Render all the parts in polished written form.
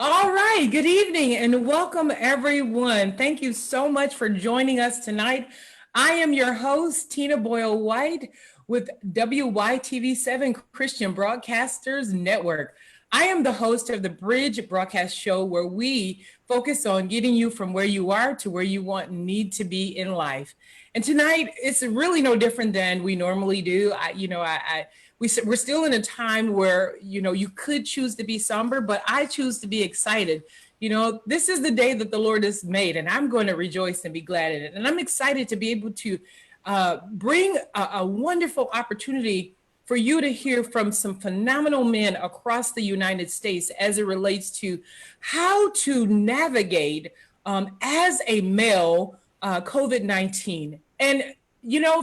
All right, good evening and welcome everyone. Thank you so much for joining us tonight. I am your host, Tina Boyle White with WYTV7 Christian Broadcasters Network. I am the host of the Bridge broadcast show where we focus on getting you from where you are to where you want and need to be in life. And tonight, it's really no different than we normally do. We're still in a time where, you could choose to be somber, but I choose to be excited. This is the day that the Lord has made, and I'm going to rejoice and be glad in it. And I'm excited to be able to bring a wonderful opportunity for you to hear from some phenomenal men across the United States as it relates to how to navigate as a male COVID-19. And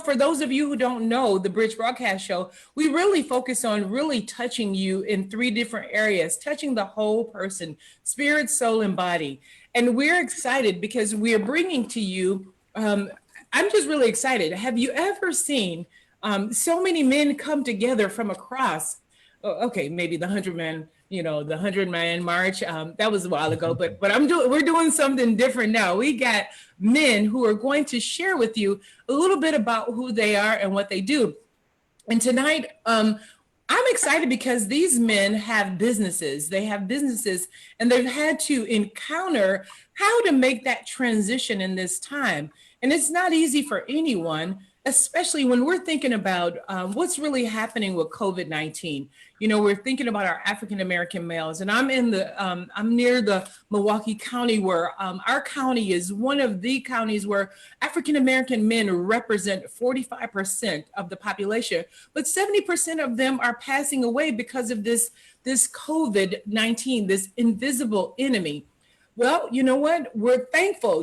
for those of you who don't know the Bridge Broadcast Show, we really focus on really touching you in three different areas, touching the whole person, spirit, soul, and body. And we're excited because we are bringing to you, I'm just really excited. Have you ever seen so many men come together from across, okay, maybe the 100-man, the 100-man march, that was a while ago, but we're doing something different now. We got men who are going to share with you a little bit about who they are and what they do. And tonight, I'm excited because these men have businesses. They have businesses and they've had to encounter how to make that transition in this time. And it's not easy for anyone, especially when we're thinking about what's really happening with COVID-19. We're thinking about our African-American males, and I'm near the Milwaukee County, where our county is one of the counties where African-American men represent 45% of the population, but 70% of them are passing away because of this COVID-19, this invisible enemy. Well, you know what? We're thankful.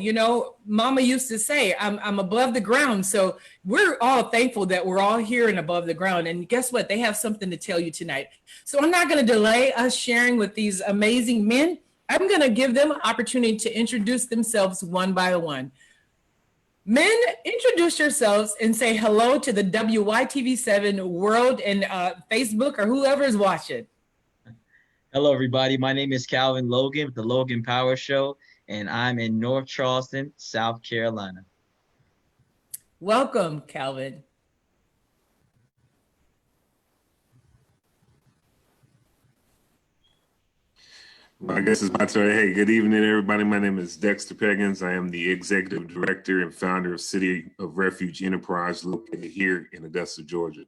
Mama used to say, I'm above the ground. So we're all thankful that we're all here and above the ground. And guess what? They have something to tell you tonight. So I'm not going to delay us sharing with these amazing men. I'm going to give them an opportunity to introduce themselves one by one. Men, introduce yourselves and say hello to the WYTV7 world and Facebook or whoever is watching. Hello, everybody. My name is Calvin Logan with the Logan Power Show, and I'm in North Charleston, South Carolina. Welcome, Calvin. I guess it's my turn. Hey, good evening, everybody. My name is Dexter Peggins. I am the Executive Director and founder of City of Refuge Enterprise located here in Augusta, Georgia.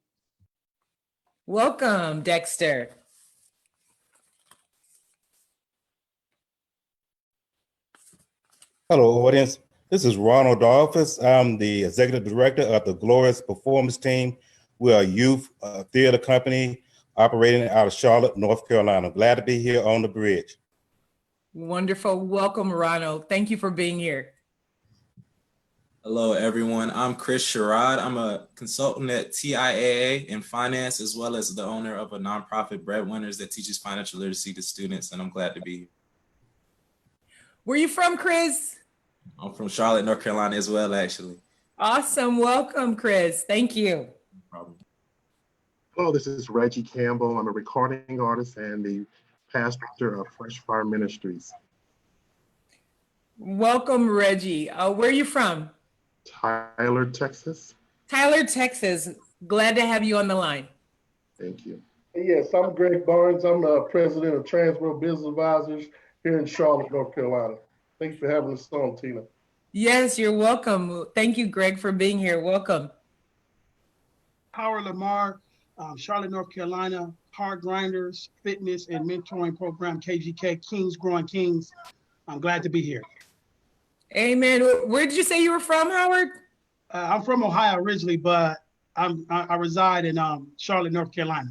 Welcome, Dexter. Hello, audience. This is Ronald Dolphus. I'm the executive director of the Glorious Performance Team. We're a youth theater company operating out of Charlotte, North Carolina. Glad to be here on the bridge. Wonderful. Welcome, Ronald. Thank you for being here. Hello, everyone. I'm Chris Sherrod. I'm a consultant at TIAA in finance, as well as the owner of a nonprofit, Breadwinners, that teaches financial literacy to students, and I'm glad to be here. Where are you from, Chris? I'm from Charlotte, North Carolina as well, actually. Awesome. Welcome, Chris. Thank you. No problem. Hello, this is Reggie Campbell. I'm a recording artist and the pastor of Fresh Fire Ministries. Welcome, Reggie. Where are you from? Tyler, Texas. Tyler, Texas. Glad to have you on the line. Thank you. Yes, I'm Greg Barnes. I'm the president of Transworld Business Advisors here in Charlotte, North Carolina. Thank you for having us on, Tina. Yes, you're welcome. Thank you, Greg, for being here. Welcome. Howard Lamar, Charlotte, North Carolina, Hard Grinders, Fitness and Mentoring Program, KGK, Kings Growing Kings. I'm glad to be here. Amen. Where did you say you were from, Howard? I'm from Ohio originally, but I reside in Charlotte, North Carolina.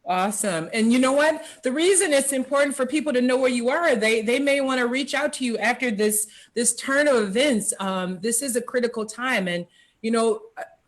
Awesome. And you know what? The reason it's important for people to know where you are, they may want to reach out to you after this turn of events. This is a critical time. And,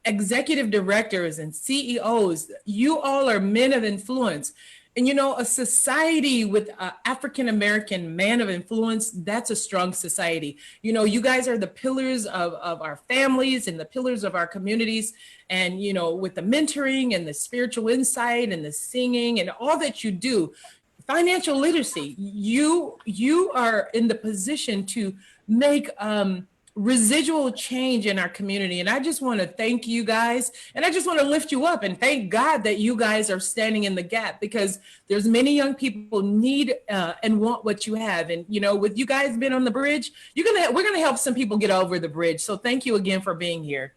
executive directors and CEOs, you all are men of influence. And, a society with African-American man of influence, that's a strong society. You guys are the pillars of our families and the pillars of our communities. And, with the mentoring and the spiritual insight and the singing and all that you do, financial literacy. You are in the position to make residual change in our community. And I just want to thank you guys, and I just want to lift you up and thank God that you guys are standing in the gap, because there's many young people need and want what you have. And you know, with you guys being on the bridge, we're gonna help some people get over the bridge. So thank you again for being here.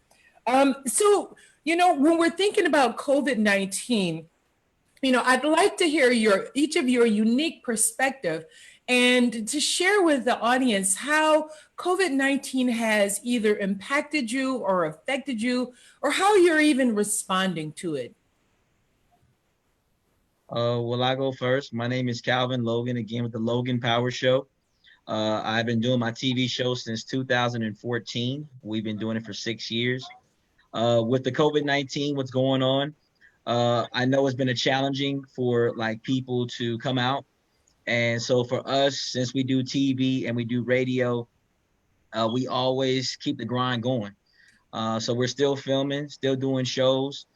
So you know, when we're thinking about COVID-19, you know, I'd like to hear each of your unique perspective and to share with the audience how COVID-19 has either impacted you or affected you, or how you're even responding to it. Well, I go first. My name is Calvin Logan, again with the Logan Power Show. I've been doing my TV show since 2014. We've been doing it for 6 years. With the COVID-19, what's going on? I know it's been a challenging for like people to come out. And so for us, since we do TV and we do radio, we always keep the grind going. So we're still filming, still doing shows.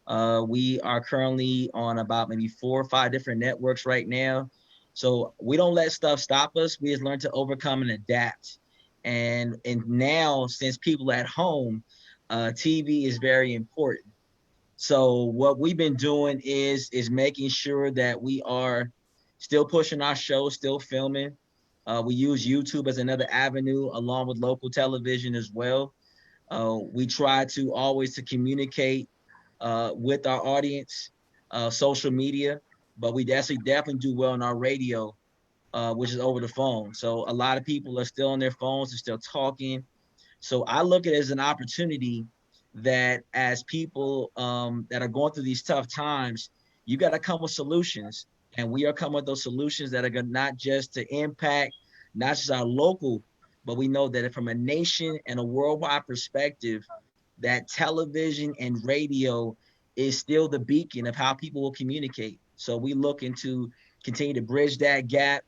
We are currently on about maybe 4 or 5 different networks right now. So we don't let stuff stop us. We just learn to overcome and adapt. And now, since people at home, TV is very important. So what we've been doing is making sure that we are still pushing our show, still filming. We use YouTube as another avenue along with local television as well. We try to always to communicate with our audience, social media, but we definitely do well on our radio, which is over the phone. So a lot of people are still on their phones, they're still talking. So I look at it as an opportunity that as people that are going through these tough times, you got to come with solutions. And we are coming with those solutions that are going not just to impact, not just our local, but we know that from a nation and a worldwide perspective, that television and radio is still the beacon of how people will communicate. So we looking to continue to bridge that gap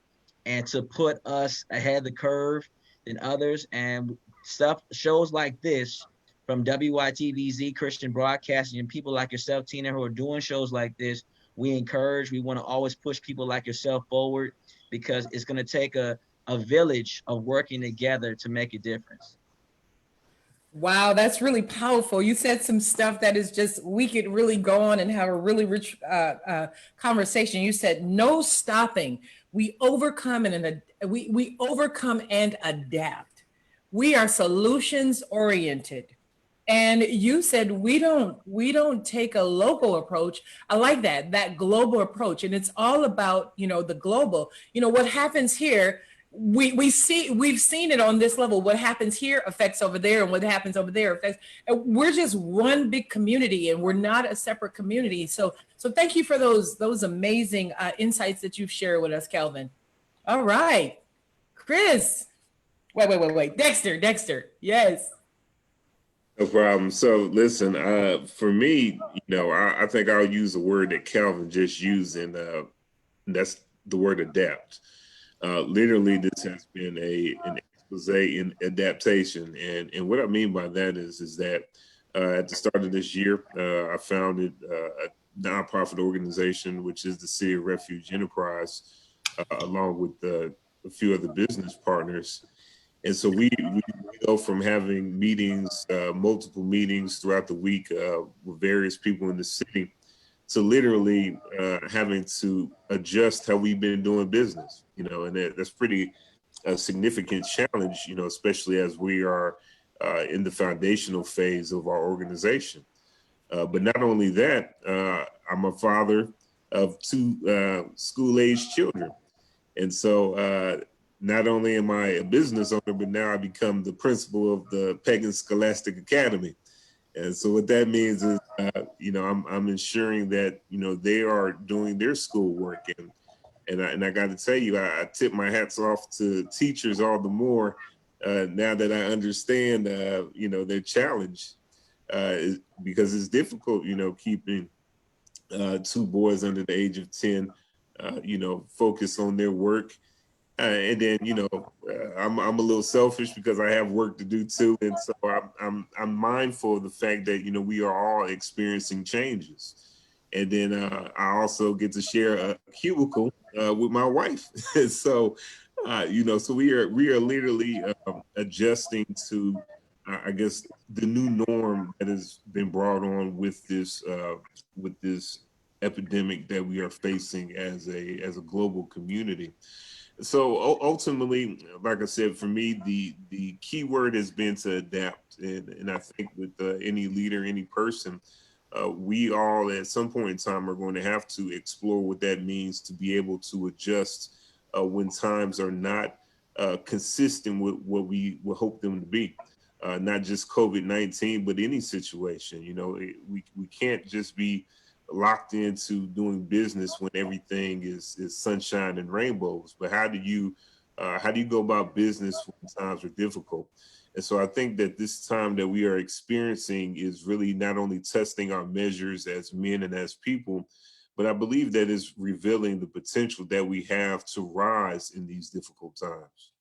and to put us ahead of the curve than others. And shows like this from WYTV7 Christian Broadcasting and people like yourself, Tina, who are doing shows like this, we want to always push people like yourself forward, because it's going to take a village of working together to make a difference. Wow, that's really powerful. You said some stuff that is just, we could really go on and have a really rich conversation. You said no stopping. We overcome we overcome and adapt. We are solutions oriented. And you said we don't take a local approach. I like that global approach. And it's all about, you know, the global. You know, what happens here, we've seen it on this level. What happens here affects over there, and what happens over there affects. And we're just one big community, and we're not a separate community. So thank you for those amazing insights that you've shared with us, Kelvin. All right, Chris. Wait. Dexter. Yes. No problem. So listen, for me, you know, I think I'll use a word that Calvin just used, and that's the word adapt. Literally, this has been an expose in adaptation, and what I mean by that is that at the start of this year, I founded a nonprofit organization, which is the City of Refuge Enterprise, along with a few other business partners. And so we go from having meetings, multiple meetings throughout the week with various people in the city, to literally having to adjust how we've been doing business, you know, and that's pretty a significant challenge, you know, especially as we are in the foundational phase of our organization. But not only that, I'm a father of 2 school-aged children. And so not only am I a business owner, but now I become the principal of the Pagan Scholastic Academy. And so what that means is, you know, I'm ensuring that, you know, they are doing their schoolwork. And I got to tell you, I tip my hats off to teachers all the more now that I understand, you know, their challenge, because it's difficult, you know, keeping 2 boys under the age of 10, you know, focus on their work. And then, you know, I'm a little selfish because I have work to do too, and so I'm mindful of the fact that, you know, we are all experiencing changes, And then I also get to share a cubicle with my wife. So, so we are literally adjusting to, I guess, the new norm that has been brought on with this epidemic that we are facing as a global community. So ultimately, like I said, for me, the key word has been to adapt, and I think with any leader, any person, we all at some point in time are going to have to explore what that means to be able to adjust when times are not consistent with what we would hope them to be. Not just COVID-19, but any situation. We can't just be locked into doing business when everything is sunshine and rainbows. But how do you go about business when times are difficult? And so I think that this time that we are experiencing is really not only testing our measures as men and as people, but I believe that is revealing the potential that we have to rise in these difficult times.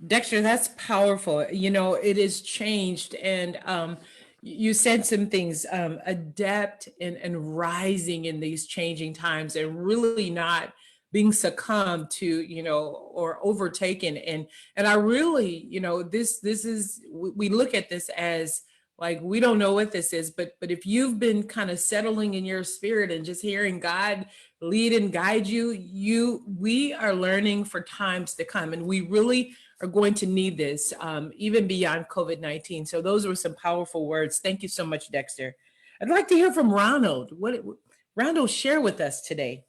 Dexter, that's powerful. It has changed. And you said some things, adapt and rising in these changing times and really not being succumbed to, or overtaken. And I really, this is, we look at this as like, we don't know what this is, but if you've been kind of settling in your spirit and just hearing God lead and guide we are learning for times to come. And we really are going to need this even beyond COVID-19. So those were some powerful words. Thank you so much, Dexter. I'd like to hear from Ronald. Ronald, share with us today.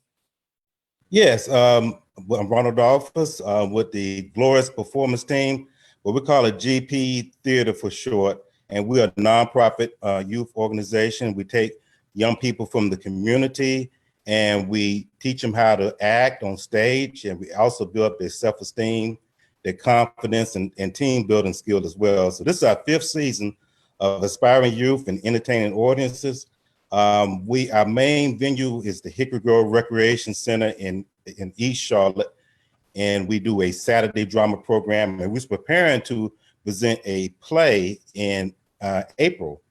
Yes, I'm Ronald Dolphus with the Glorious Performance Team, what we call a GP Theater for short. And we're a nonprofit youth organization. We take young people from the community and we teach them how to act on stage. And we also build up their self-esteem, their confidence, and team building skills as well. So this is our 5th season of Aspiring Youth and Entertaining Audiences. Our main venue is the Hickory Grove Recreation Center in East Charlotte, and we do a Saturday drama program. And we're preparing to present a play in April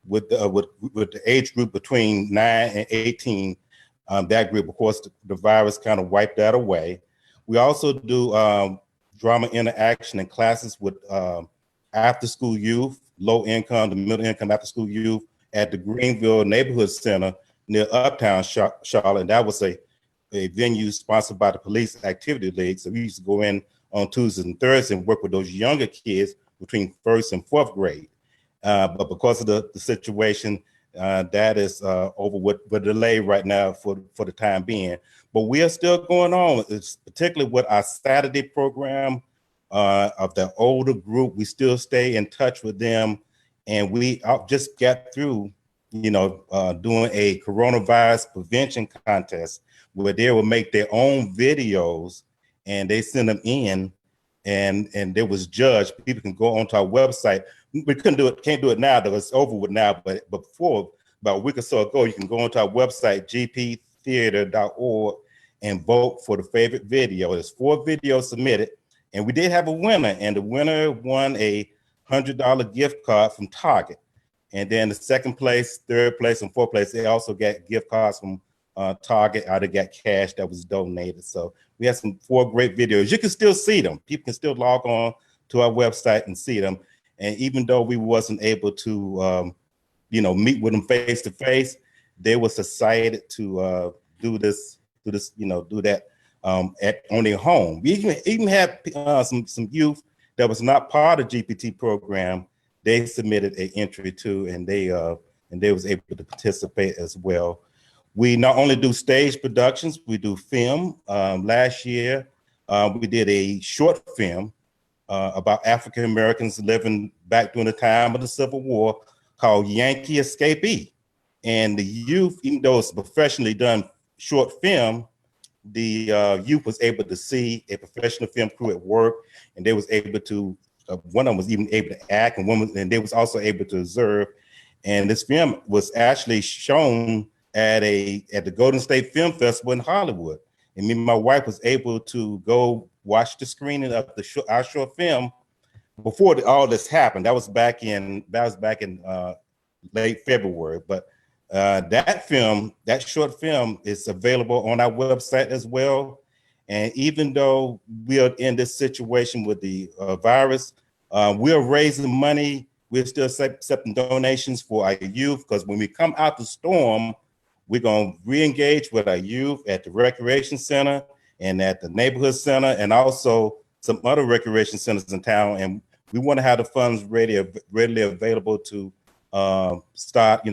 with the age group between 9 and 18. That group, of course, the virus kind of wiped that away. We also do drama interaction and classes with after-school youth, low-income to middle-income after-school youth at the Greenville Neighborhood Center near Uptown Charlotte. And that was a venue sponsored by the Police Activity League. So we used to go in on Tuesdays and Thursdays and work with those younger kids between 1st and 4th grade. But because of the situation, that is over with delay right now for the time being. But we are still going on. It's particularly with our Saturday program of the older group. We still stay in touch with them. And we just got through, doing a coronavirus prevention contest where they will make their own videos and they send them in and they was judged. People can go onto our website. We can't do it now, though it's over with now, but before, about a week or so ago, you can go onto our website, gptheater.org, and vote for the favorite video. There's 4 videos submitted, and we did have a winner, and the winner won a $100 gift card from Target. And then the 2nd place, 3rd place, and 4th place, they also got gift cards from Target. They got cash that was donated. So we had 4 great videos. You can still see them. People can still log on to our website and see them. And even though we wasn't able to, meet with them face to face, they was excited to do that on their home. We even had some youth that was not part of GPT program. They submitted an entry too, and they was able to participate as well. We not only do stage productions, we do film. Last year, we did a short film about African Americans living back during the time of the Civil War called Yankee Escapee. And the youth, even though it's a professionally done short film, the youth was able to see a professional film crew at work, and they was able to, one of them was even able to act, and they was also able to observe. And this film was actually shown at the Golden State Film Festival in Hollywood. And me and my wife was able to go watch the screening of our short film before all this happened. That was back in late February. But that short film is available on our website as well. And even though we are in this situation with the virus, we're raising money. We're still accepting donations for our youth, because when we come out the storm, we're going to re-engage with our youth at the recreation center and at the neighborhood center, and also some other recreation centers in town. And we want to have the funds readily available to start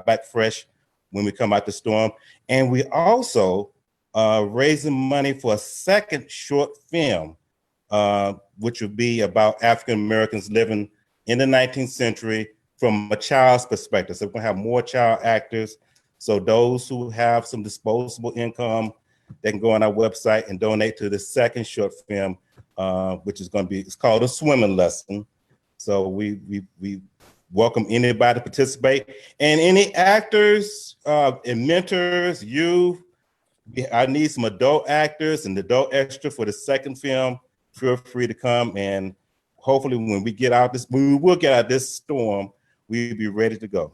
back fresh when we come out the storm. And we also raising money for a second short film, which would be about African Americans living in the 19th century from a child's perspective. So we're gonna have more child actors. So those who have some disposable income, they can go on our website and donate to the second short film, which is going to be, it's called A Swimming Lesson. So we welcome anybody to participate, and any actors and mentors, youth. I need some adult actors and adult extra for the second film. Feel free to come, and hopefully when we will get out this storm, we'll be ready to go.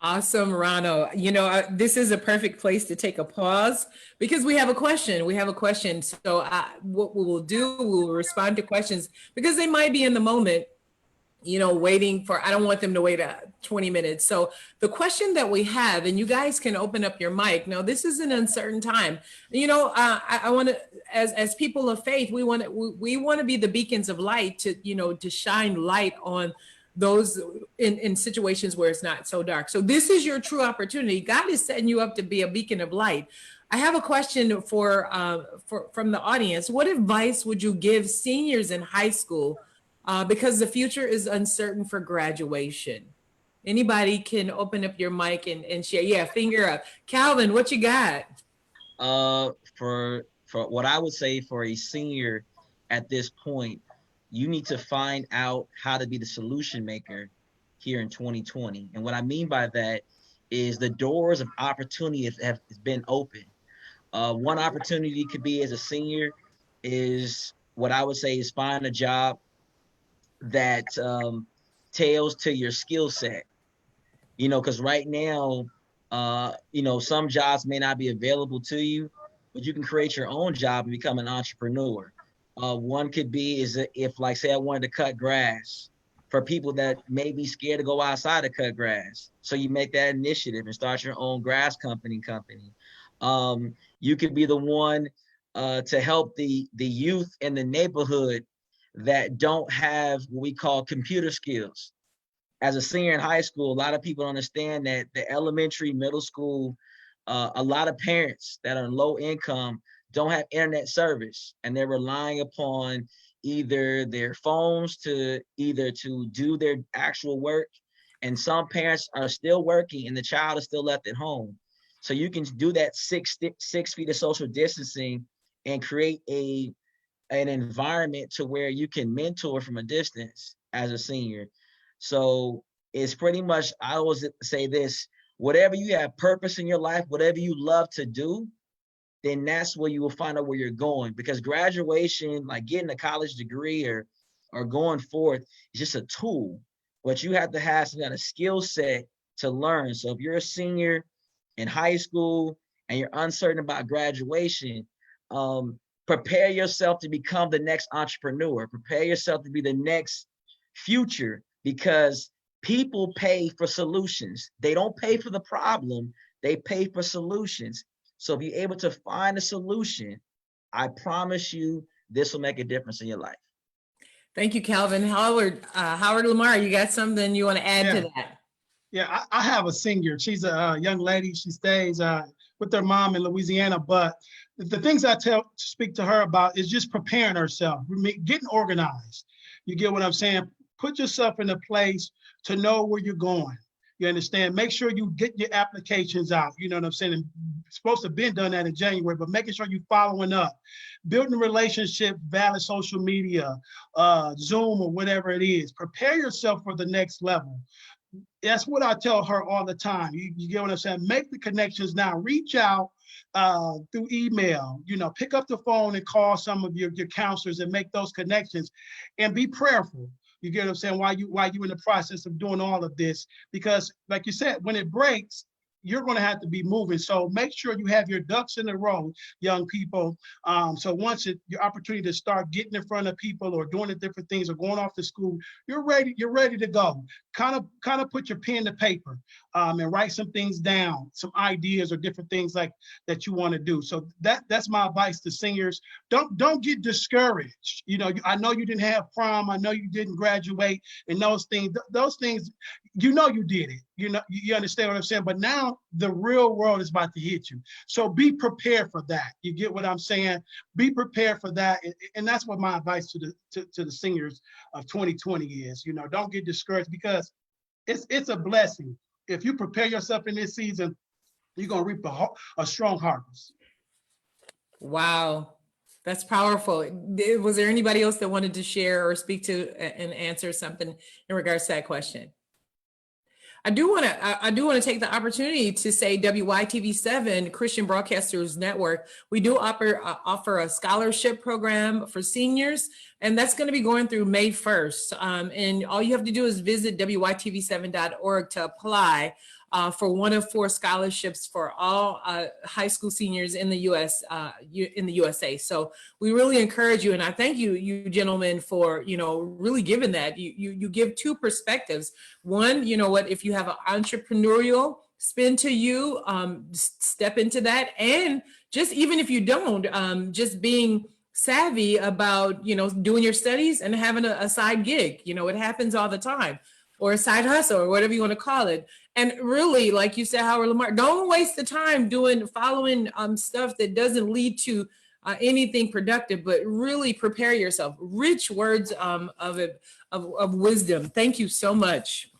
Awesome, Rano. This is a perfect place to take a pause because we have a question. So what we will do, we will respond to questions because they might be in the moment, waiting for, I don't want them to wait 20 minutes. So the question that we have, and you guys can open up your mic. Now, this is an uncertain time. I want to, as people of faith, we want to be the beacons of light to shine light on those in situations where it's not so dark. So this is your true opportunity. God is setting you up to be a beacon of light. I have a question from the audience. What advice would you give seniors in high school? Because the future is uncertain for graduation. Anybody can open up your mic and share. Yeah, finger up. Calvin, what you got? For what I would say for a senior at this point, you need to find out how to be the solution maker here in 2020. And what I mean by that is the doors of opportunity have been open. One opportunity could be as a senior is what I would say is find a job that tails to your skill set. Because right now, some jobs may not be available to you, but you can create your own job and become an entrepreneur. One could be is if, like, say I wanted to cut grass, for people that may be scared to go outside to cut grass. So you make that initiative and start your own grass company. You could be the one to help the youth in the neighborhood that don't have what we call computer skills. As a senior in high school, a lot of people understand that the elementary, middle school, a lot of parents that are low income don't have internet service, and they're relying upon either their phones to do their actual work. And some parents are still working and the child is still left at home. So you can do that 6 feet of social distancing and create an environment to where you can mentor from a distance as a senior. So it's pretty much, I always say this, whatever you have purpose in your life, whatever you love to do, then that's where you will find out where you're going. Because graduation, like getting a college degree or going forth, is just a tool. But you have to have some kind of skill set to learn. So if you're a senior in high school and you're uncertain about graduation, prepare yourself to become the next entrepreneur. Prepare yourself to be the next future, because people pay for solutions. They don't pay for the problem, they pay for solutions. So if you're able to find a solution, I promise you this will make a difference in your life. Thank you, Calvin. Howard Lamar, you got something you want to add to that? Yeah, I have a senior. She's a young lady. She stays with her mom in Louisiana. But the things I speak to her about is just preparing herself, getting organized. You get what I'm saying? Put yourself in a place to know where you're going. You understand? Make sure you get your applications out. You know what I'm saying? And it's supposed to have been done that in January, but making sure you're following up, building relationships, valid social media, Zoom or whatever it is. Prepare yourself for the next level. That's what I tell her all the time. You get what I'm saying? Make the connections now. Reach out through email. Pick up the phone and call some of your counselors and make those connections, and be prayerful. You get what I'm saying? While you in the process of doing all of this, because like you said, when it breaks, you're going to have to be moving. So make sure you have your ducks in a row, young people. So once your opportunity to start getting in front of people or doing the different things or going off to school, you're ready to go. Kind of put your pen to paper and write some things down, some ideas or different things like that you want to do. So that's my advice to seniors. Don't get discouraged. You know, I know you didn't have prom. I know you didn't graduate, and those things, you know, you did it. You know, you understand what I'm saying? But now the real world is about to hit you. So be prepared for that. You get what I'm saying? Be prepared for that. And that's what my advice to the seniors of 2020 is. You know, don't get discouraged, because it's a blessing. If you prepare yourself in this season, you're going to reap a strong harvest. Wow, that's powerful. Was there anybody else that wanted to share or speak to and answer something in regards to that question? I do want to take the opportunity to say WYTV7 Christian Broadcasters Network. We do offer a scholarship program for seniors, and that's going to be going through May 1st. And all you have to do is visit WYTV7.org to apply for one of 4 scholarships for all high school seniors in the USA. So we really encourage you, and I thank you gentlemen for really giving that. You give 2 perspectives. One, if you have an entrepreneurial spin to you, step into that, and just even if you don't, just being savvy about doing your studies and having a side gig. It happens all the time, or a side hustle, or whatever you want to call it. And really, like you said, Howard Lamar, don't waste the time following stuff that doesn't lead to anything productive, but really prepare yourself. Rich words of wisdom. Thank you so much.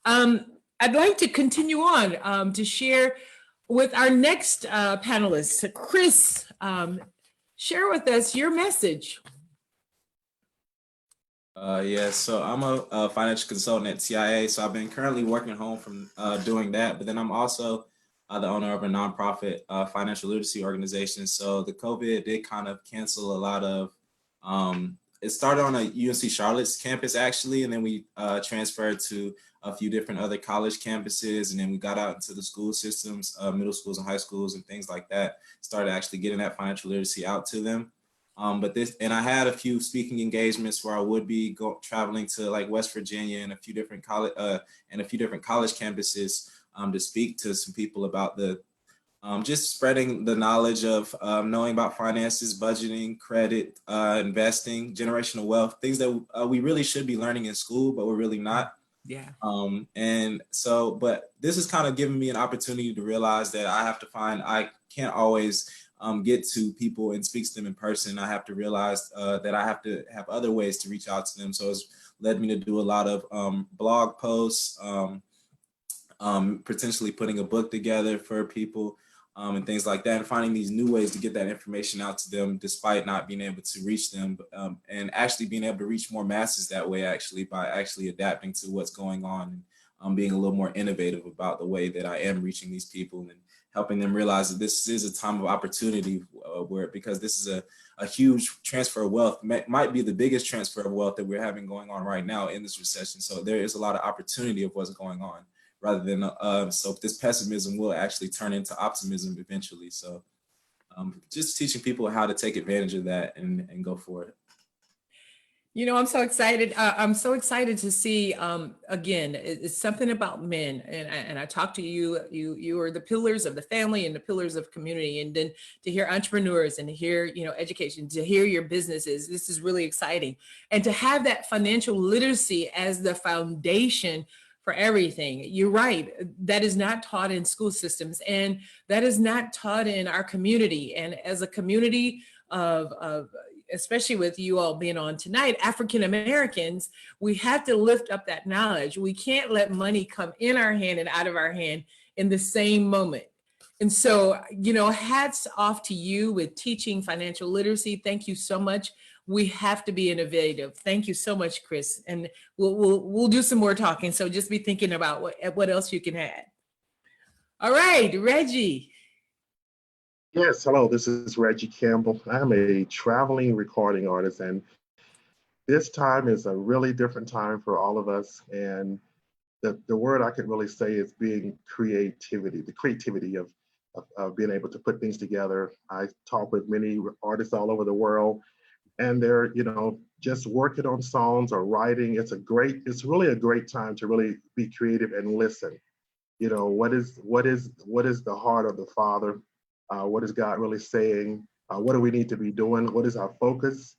I'd like to continue on to share with our next panelist. Chris, share with us your message. Yeah, so I'm a financial consultant at TIA. So I've been currently working at home from doing that, but then I'm also the owner of a nonprofit financial literacy organization. So the COVID did kind of cancel a lot of, it started on a UNC Charlotte's campus actually, and then we transferred to a few different other college campuses, and then we got out into the school systems, middle schools and high schools and things like that, started actually getting that financial literacy out to them. And I had a few speaking engagements where I would be traveling to like West Virginia and a few different college campuses to speak to some people about the just spreading the knowledge of knowing about finances, budgeting, credit, investing, generational wealth, things that we really should be learning in school, but we're really not. Yeah. And so, but this has kind of given me an opportunity to realize that I can't always get to people and speak to them in person. I have to realize that I have to have other ways to reach out to them. So it's led me to do a lot of blog posts, potentially putting a book together for people and things like that, and finding these new ways to get that information out to them despite not being able to reach them, and actually being able to reach more masses that way, actually, by actually adapting to what's going on and being a little more innovative about the way that I am reaching these people and helping them realize that this is a time of opportunity because this is a huge transfer of wealth, might be the biggest transfer of wealth that we're having going on right now in this recession. So there is a lot of opportunity of what's going on, rather than, so this pessimism will actually turn into optimism eventually. So just teaching people how to take advantage of that and go for it. I'm so excited. I'm so excited to see, again, it's something about men. And I talked to you, you are the pillars of the family and the pillars of community. And then to hear entrepreneurs and to hear, education, to hear your businesses, this is really exciting. And to have that financial literacy as the foundation for everything. You're right. That is not taught in school systems, and that is not taught in our community. And as a community of especially with you all being on tonight, African Americans, we have to lift up that knowledge. We can't let money come in our hand and out of our hand in the same moment. And so, hats off to you with teaching financial literacy. Thank you so much. We have to be innovative. Thank you so much, Chris. And we'll do some more talking. So just be thinking about what else you can add. All right, Reggie. Yes, hello, this is Reggie Campbell. I'm a traveling recording artist, and this time is a really different time for all of us. And the word I could really say is being creativity, the creativity of being able to put things together. I talk with many artists all over the world, and they're, just working on songs or writing. It's really a great time to really be creative and listen. What is the heart of the Father? What is God really saying? What do we need to be doing? What is our focus?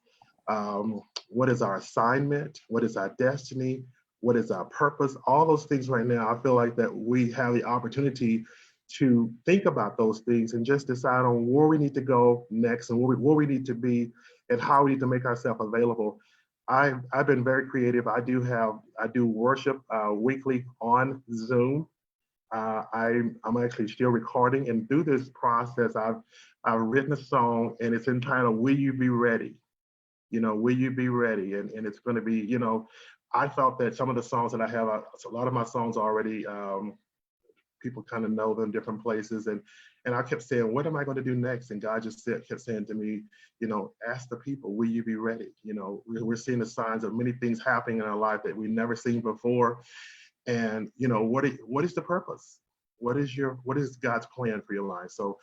What is our assignment? What is our destiny? What is our purpose? All those things right now, I feel like that we have the opportunity to think about those things and just decide on where we need to go next and where we need to be and how we need to make ourselves available. I've been very creative. I do worship weekly on Zoom. I'm actually still recording, and through this process, I've written a song, and it's entitled "Will You Be Ready?" Will you be ready? And it's going to be, I felt that some of the songs that I have, a lot of my songs already, people kind of know them in different places, and I kept saying, what am I going to do next? And God just kept saying to me, ask the people, will you be ready? We're seeing the signs of many things happening in our life that we've never seen before. And what is the purpose? What is God's plan for your life? So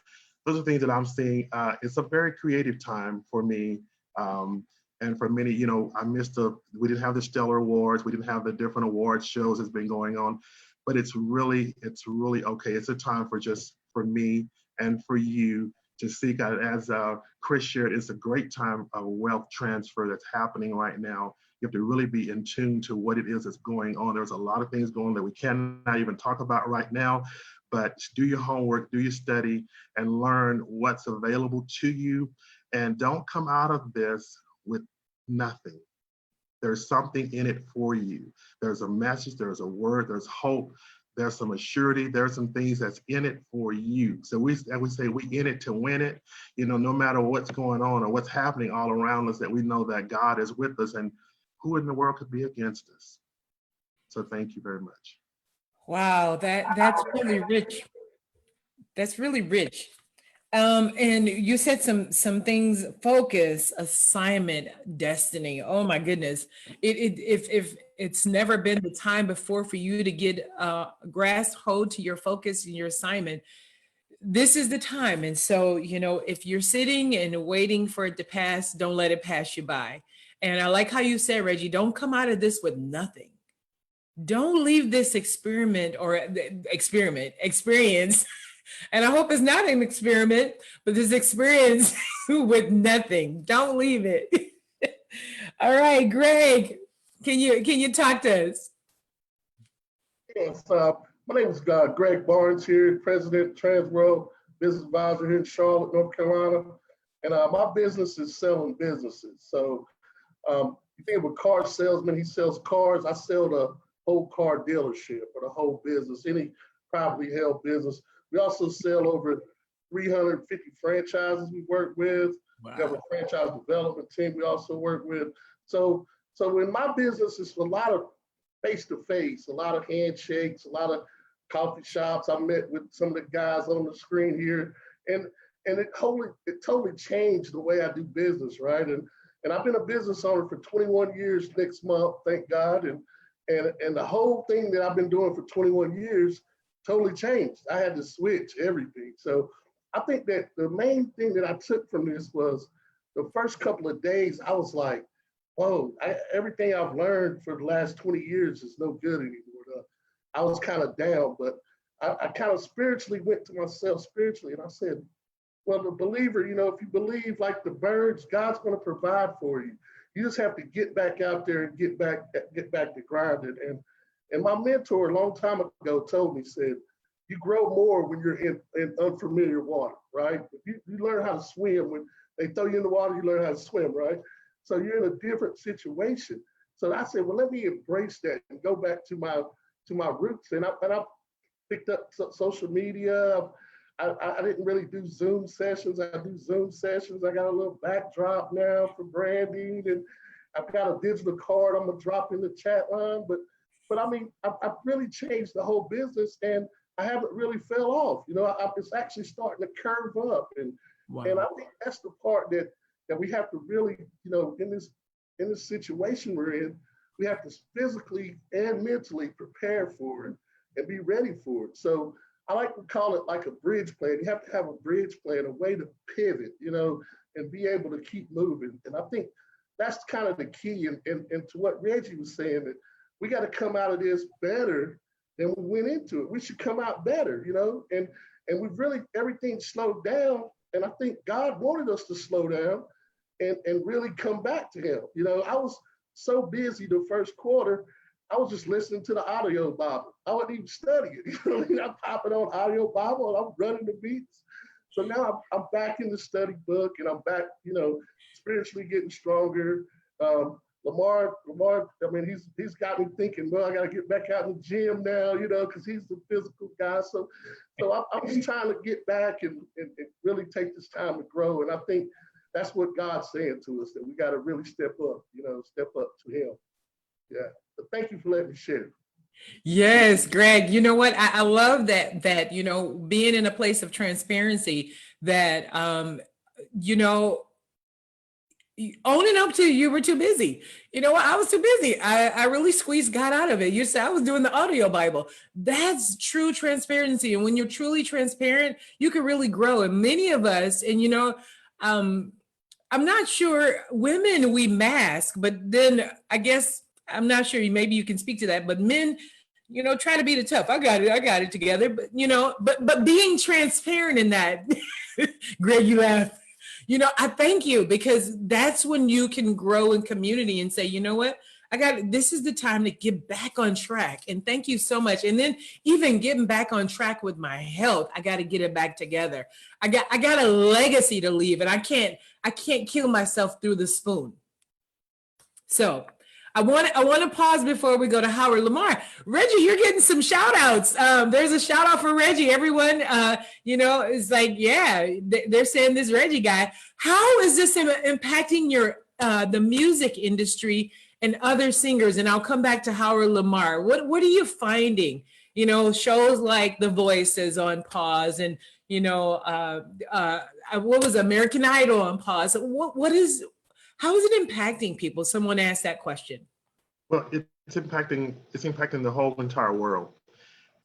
those are things that I'm seeing. It's a very creative time for me. And for many, we didn't have the Stellar Awards, we didn't have the different awards shows that's been going on, but it's really okay. It's a time for me and for you to seek out, as Chris shared, it's a great time of wealth transfer that's happening right now. You have to really be in tune to what it is that's going on. There's a lot of things going on that we cannot even talk about right now, but do your homework, do your study, and learn what's available to you. And don't come out of this with nothing. There's something in it for you. There's a message, there's a word, there's hope, there's some assurity, there's some things that's in it for you. So we say we in it to win it, no matter what's going on or what's happening all around us, that we know that God is with us, and who in the world could be against us? So thank you very much. Wow, that's really rich. That's really rich. And you said some things: focus, assignment, destiny. Oh my goodness! If it's never been the time before for you to get grasp hold to your focus and your assignment, this is the time. And so, if you're sitting and waiting for it to pass, don't let it pass you by. And I like how you said, Reggie, don't come out of this with nothing. Don't leave this experience. And I hope it's not an experiment, but this experience with nothing. Don't leave it. All right, Greg, can you talk to us? Yes, my name is Greg Barnes here, President, Transworld Business Advisor here in Charlotte, North Carolina. And my business is selling businesses. So you think of a car salesman, he sells cars. I sell the whole car dealership or the whole business, any privately held business. We also sell over 350 franchises we work with. Wow. We have a franchise development team we also work with. So in my business, it's a lot of face-to-face, a lot of handshakes, a lot of coffee shops. I met with some of the guys on the screen here, and it totally changed the way I do business, right? And I've been a business owner for 21 years next month, thank God. And the whole thing that I've been doing for 21 years totally changed. I had to switch everything. So I think that the main thing that I took from this was the first couple of days, I was like, whoa, everything I've learned for the last 20 years is no good anymore. I was kind of down, but I kind of spiritually went to myself spiritually, and I said, well, the believer, if you believe like the birds, God's going to provide for you. You just have to get back out there and get back to grinding. And my mentor a long time ago told me, said, you grow more when you're in unfamiliar water, right? You learn how to swim. When they throw you in the water, you learn how to swim, right? So you're in a different situation. So I said, well, let me embrace that and go back to my roots. And I picked up social media. I didn't really do Zoom sessions. I do Zoom sessions. I got a little backdrop now for branding, and I've got a digital card I'm gonna drop in the chat line. But I mean, I've really changed the whole business, and I haven't really fell off. It's actually starting to curve up, and wow. And I think that's the part that we have to really, in this in the situation we're in, we have to physically and mentally prepare for it and be ready for it. So I like to call it like a bridge plan. You have to have a bridge plan, a way to pivot, and be able to keep moving. And I think that's kind of the key. And to what Reggie was saying, that we got to come out of this better than we went into it. We should come out better, and we've really, everything slowed down. And I think God wanted us to slow down and really come back to him. I was so busy the first quarter, I was just listening to the audio Bible. I wasn't even studying. I'm popping on audio Bible and I'm running the beats. So now I'm back in the study book and I'm back, spiritually getting stronger. Lamar, I mean, he's got me thinking, well, I got to get back out in the gym now, because he's the physical guy. So I'm just trying to get back and really take this time to grow. And I think that's what God's saying to us, that we got to really step up to him. Yeah. But thank you for letting me share. Yes, Greg, you know what? I love that, being in a place of transparency, that, owning up to you were too busy. You know what? I was too busy. I really squeezed God out of it. You said I was doing the audio Bible. That's true transparency. And when you're truly transparent, you can really grow. And many of us, and I'm not sure, women, we mask, but then I guess, I'm not sure, maybe you can speak to that, but men, try to be the tough. I got it together, but, but being transparent in that, Greg, you laugh. I thank you, because that's when you can grow in community and say, you know what, this is the time to get back on track. And thank you so much. And then even getting back on track with my health, I got to get it back together. I got a legacy to leave, and I can't kill myself through the spoon. So I want to pause before we go to Howard Lamar. Reggie, you're getting some shout outs. There's a shout out for Reggie. Everyone, is like, yeah, they're saying this Reggie guy. How is this impacting the music industry and other singers? And I'll come back to Howard Lamar. What are you finding? Shows like The Voice is on pause, and what was American Idol on pause? How is it impacting people? Someone asked that question. Well, it's impacting the whole entire world.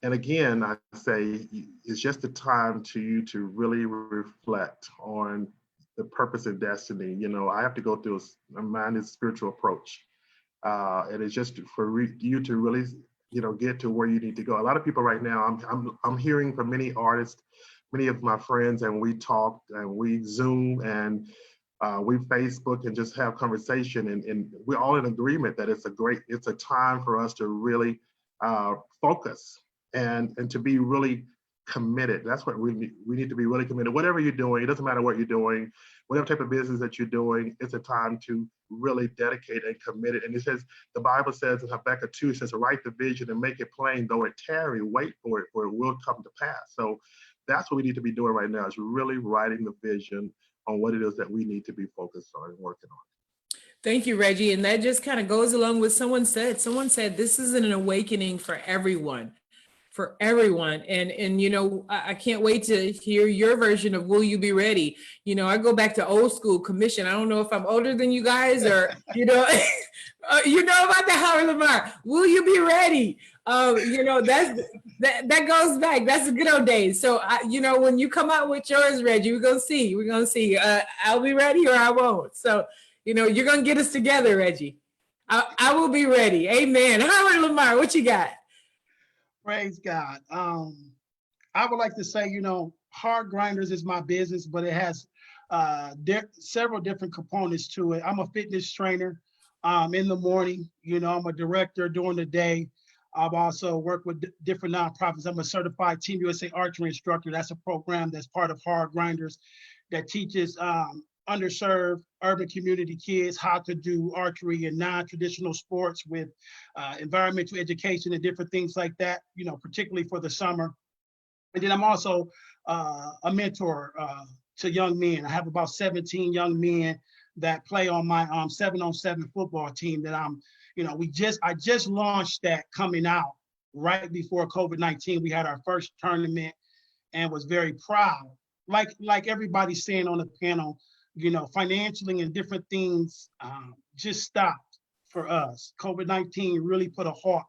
And again, I say it's just a time to you to really reflect on the purpose and destiny. I have to go through a spiritual approach. And it's just for you to really, get to where you need to go. A lot of people right now, I'm hearing from many artists, many of my friends, and we talk and we Zoom and we Facebook and just have conversation, and we're all in agreement that it's a time for us to really focus and to be really committed. That's what we need to be really committed. Whatever you're doing, it doesn't matter what you're doing, whatever type of business that you're doing, it's a time to really dedicate and commit it. And it says, the Bible says in Habakkuk 2, it says, write the vision and make it plain, though it tarry, wait for it, for it will come to pass. So that's what we need to be doing right now, is really writing the vision on what it is that we need to be focused on and working on. Thank you, Reggie. And that just kind of goes along with someone said this is an awakening for everyone. And I can't wait to hear your version of Will You Be Ready? I go back to old school commission. I don't know if I'm older than you guys, or, about the Howard Lamar. Will you be ready? That goes back. That's the good old days. So, when you come out with yours, Reggie, we're going to see. I'll be ready or I won't. So, you're going to get us together, Reggie. I will be ready. Amen. Howard Lamar, what you got? Praise God. I would like to say, Hard Grinders is my business, but it has several different components to it. I'm a fitness trainer in the morning. I'm a director during the day. I've also worked with different nonprofits. I'm a certified Team USA archery instructor. That's a program that's part of Hard Grinders that teaches underserved urban community kids how to do archery and non-traditional sports with environmental education and different things like that, particularly for the summer. And then I'm also a mentor to young men. I have about 17 young men that play on my 7-on-7 football team that I just launched that coming out right before COVID-19. We had our first tournament and was very proud. Like everybody's saying on the panel, financially and different things, just stopped for us. COVID-19 really put a halt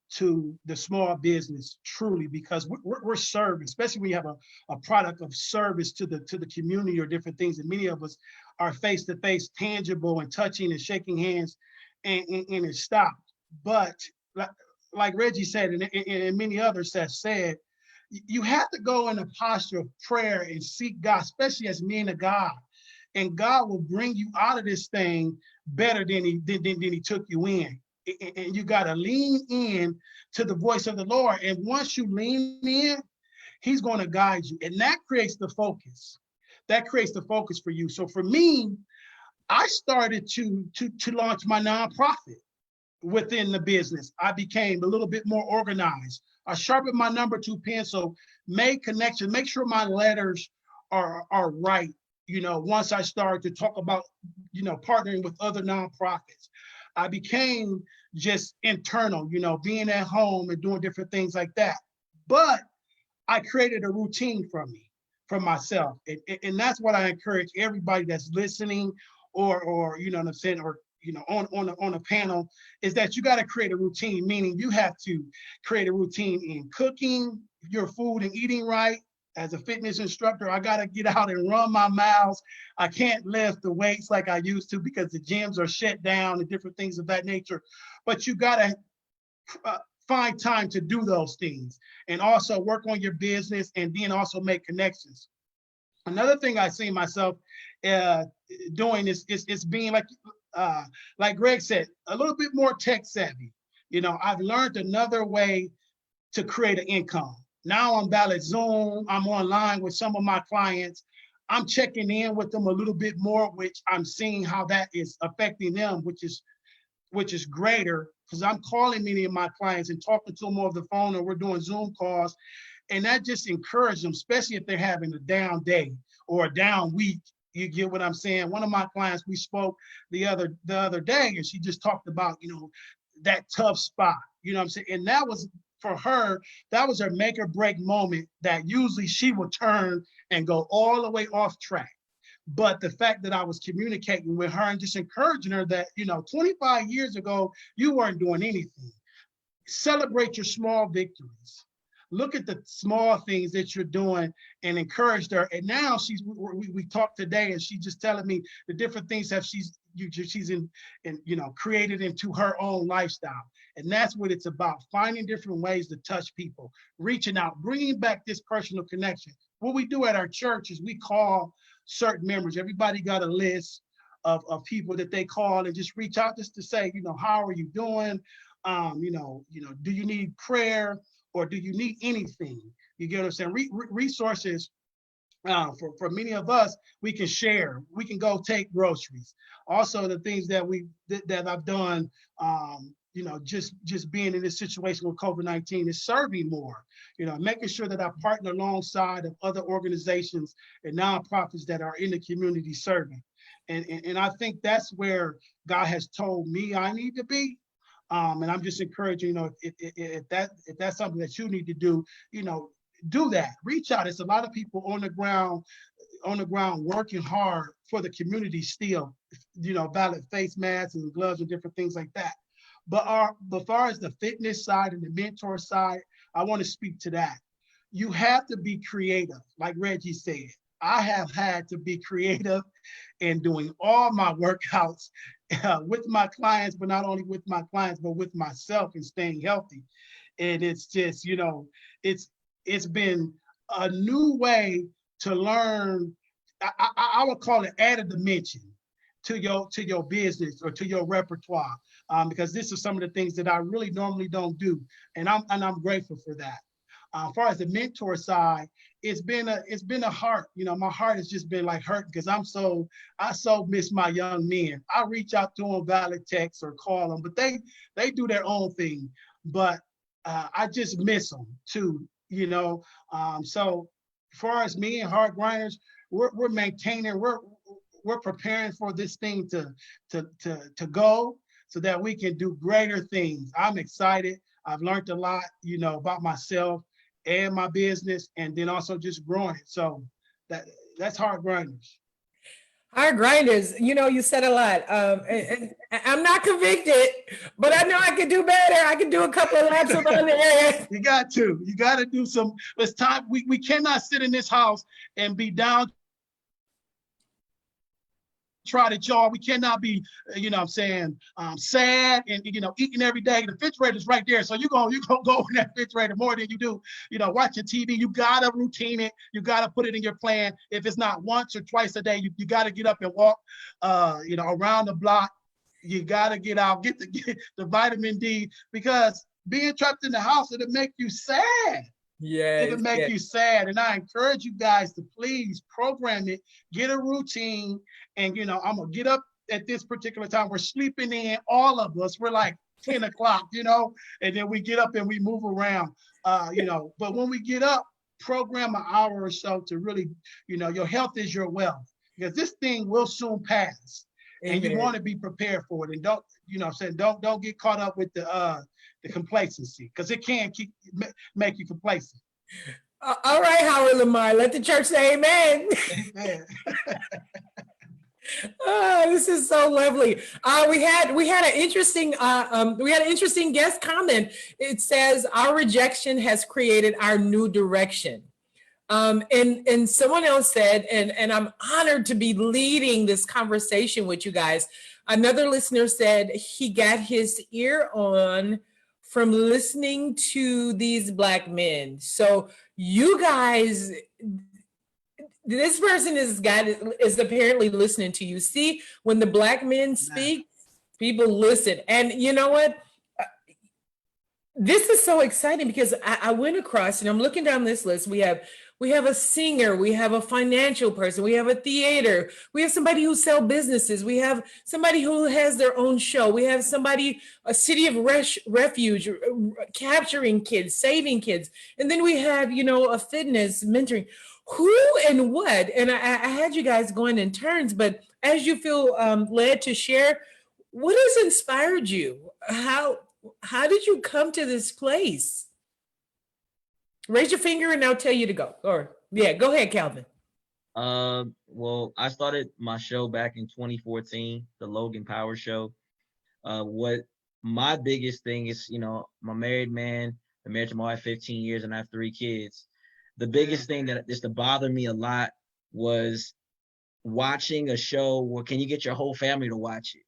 to the small business truly, because we're serving, especially when you have a product of service to the community or different things. And many of us are face-to-face, tangible and touching and shaking hands, and it stopped. But like Reggie said, and many others have said, you have to go in a posture of prayer and seek God, especially as men of God. And God will bring you out of this thing better than he took you in. And you got to lean in to the voice of the Lord. And once you lean in, he's going to guide you. And that creates the focus. That creates the focus for you. So for me, I started to launch my nonprofit within the business. I became a little bit more organized. I sharpened my number 2 pencil, made connections, make sure my letters are right. Once I started to talk about, partnering with other nonprofits, I became just internal, being at home and doing different things like that. But I created a routine for myself. And that's what I encourage everybody that's listening or you know what I'm saying, or on a panel, is that you got to create a routine, meaning you have to create a routine in cooking your food and eating right. As a fitness instructor, I got to get out and run my miles. I can't lift the weights like I used to because the gyms are shut down and different things of that nature. But you got to find time to do those things and also work on your business and then also make connections. Another thing I see myself doing is being like Greg said, a little bit more tech savvy. I've learned another way to create an income. Now I'm valid Zoom. I'm online with some of my clients. I'm checking in with them a little bit more, which I'm seeing how that is affecting them, which is greater, because I'm calling many of my clients and talking to them over the phone, or we're doing Zoom calls. And that just encourages them, especially if they're having a down day or a down week. You get what I'm saying? One of my clients, we spoke the other day, and she just talked about, that tough spot, what I'm saying? And that was, for her, that was her make or break moment that usually she would turn and go all the way off track. But the fact that I was communicating with her and just encouraging her that, 25 years ago, you weren't doing anything. Celebrate your small victories. Look at the small things that you're doing and encourage her. And now we talked today, and she's just telling me the different things that she's created into her own lifestyle. And that's what it's about, finding different ways to touch people, reaching out, bringing back this personal connection. What we do at our church is we call certain members. Everybody got a list of people that they call and just reach out just to say, how are you doing? Do you need prayer? Or do you need anything? You get what I'm saying? Resources for many of us, we can share. We can go take groceries. Also, the things that I've done, just being in this situation with COVID-19 is serving more. Making sure that I partner alongside of other organizations and nonprofits that are in the community serving. And I think that's where God has told me I need to be. And I'm just encouraging, if that's something that you need to do, do that. Reach out. It's a lot of people on the ground working hard for the community still, valid face masks and gloves and different things like that. But as far as the fitness side and the mentor side, I want to speak to that. You have to be creative, like Reggie said. I have had to be creative in doing all my workouts with my clients, but not only with my clients, but with myself, and staying healthy. And it's just, it's been a new way to learn. I would call it added dimension to your business or to your repertoire, because this is some of the things that I really normally don't do, and I'm grateful for that. As far as the mentor side, it's been a heart. My heart has just been like hurt because I so miss my young men. I reach out to them, valid text or call them, but they do their own thing. But I just miss them too. So as far as me and hard grinders, we're maintaining, we're preparing for this thing to go so that we can do greater things. I'm excited. I've learned a lot, about myself and my business, and then also just growing it. So that's hard grinders. Our grinders, you said a lot. I'm not convicted, but I know I can do better. I can do a couple of laps around the area. You got to do some. It's time. We cannot sit in this house and be down trotted, y'all. We cannot be, sad and, eating every day. The refrigerator's right there. So you're going to go in that refrigerator more than you do, watching TV. You got to routine it. You got to put it in your plan. If it's not once or twice a day, you got to get up and walk, around the block. You got to get out, get the vitamin D, because being trapped in the house, it'll make you sad. Yes, It'll make you sad. And I encourage you guys to please program it, get a routine. And, I'm going to get up at this particular time. We're sleeping in, all of us. We're like 10 o'clock, and then we get up and we move around, But when we get up, program an hour or so to really, your health is your wealth, because this thing will soon pass. And you want to be prepared for it. And don't get caught up with the complacency, because it can make you complacent. All right, Howard Lamar, let the church say amen. Amen. Oh, this is so lovely. We had an interesting guest comment. It says our rejection has created our new direction. And someone else said, and I'm honored to be leading this conversation with you guys. Another listener said he got his ear on from listening to these Black men. So you guys, this person is apparently listening to you. See, when the Black men speak, people listen. And you know what? This is so exciting, because I went across, and I'm looking down this list. We have a singer, we have a financial person, we have a theater, we have somebody who sells businesses, we have somebody who has their own show, we have somebody, a city of refuge, capturing kids, saving kids, and then we have, a fitness mentoring. Who and what? And I had you guys going in turns, but as you feel led to share, what has inspired you? How did you come to this place? Raise your finger and I'll tell you to go. Or go ahead, Calvin. Well, I started my show back in 2014, the Logan Power Show. What my biggest thing is, I'm a married man, I'm married to my wife 15 years, and I have 3 kids. The biggest thing that used to bother me a lot was watching a show where can you get your whole family to watch it?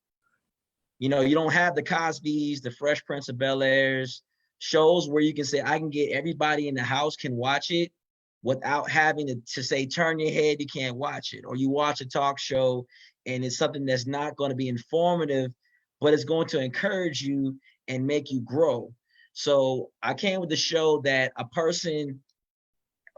You don't have the Cosbys, the Fresh Prince of Bel-Airs, shows where you can say, I can get everybody in the house can watch it without having to say, turn your head, you can't watch it. Or you watch a talk show and it's something that's not going to be informative, but it's going to encourage you and make you grow. So I came with the show that a person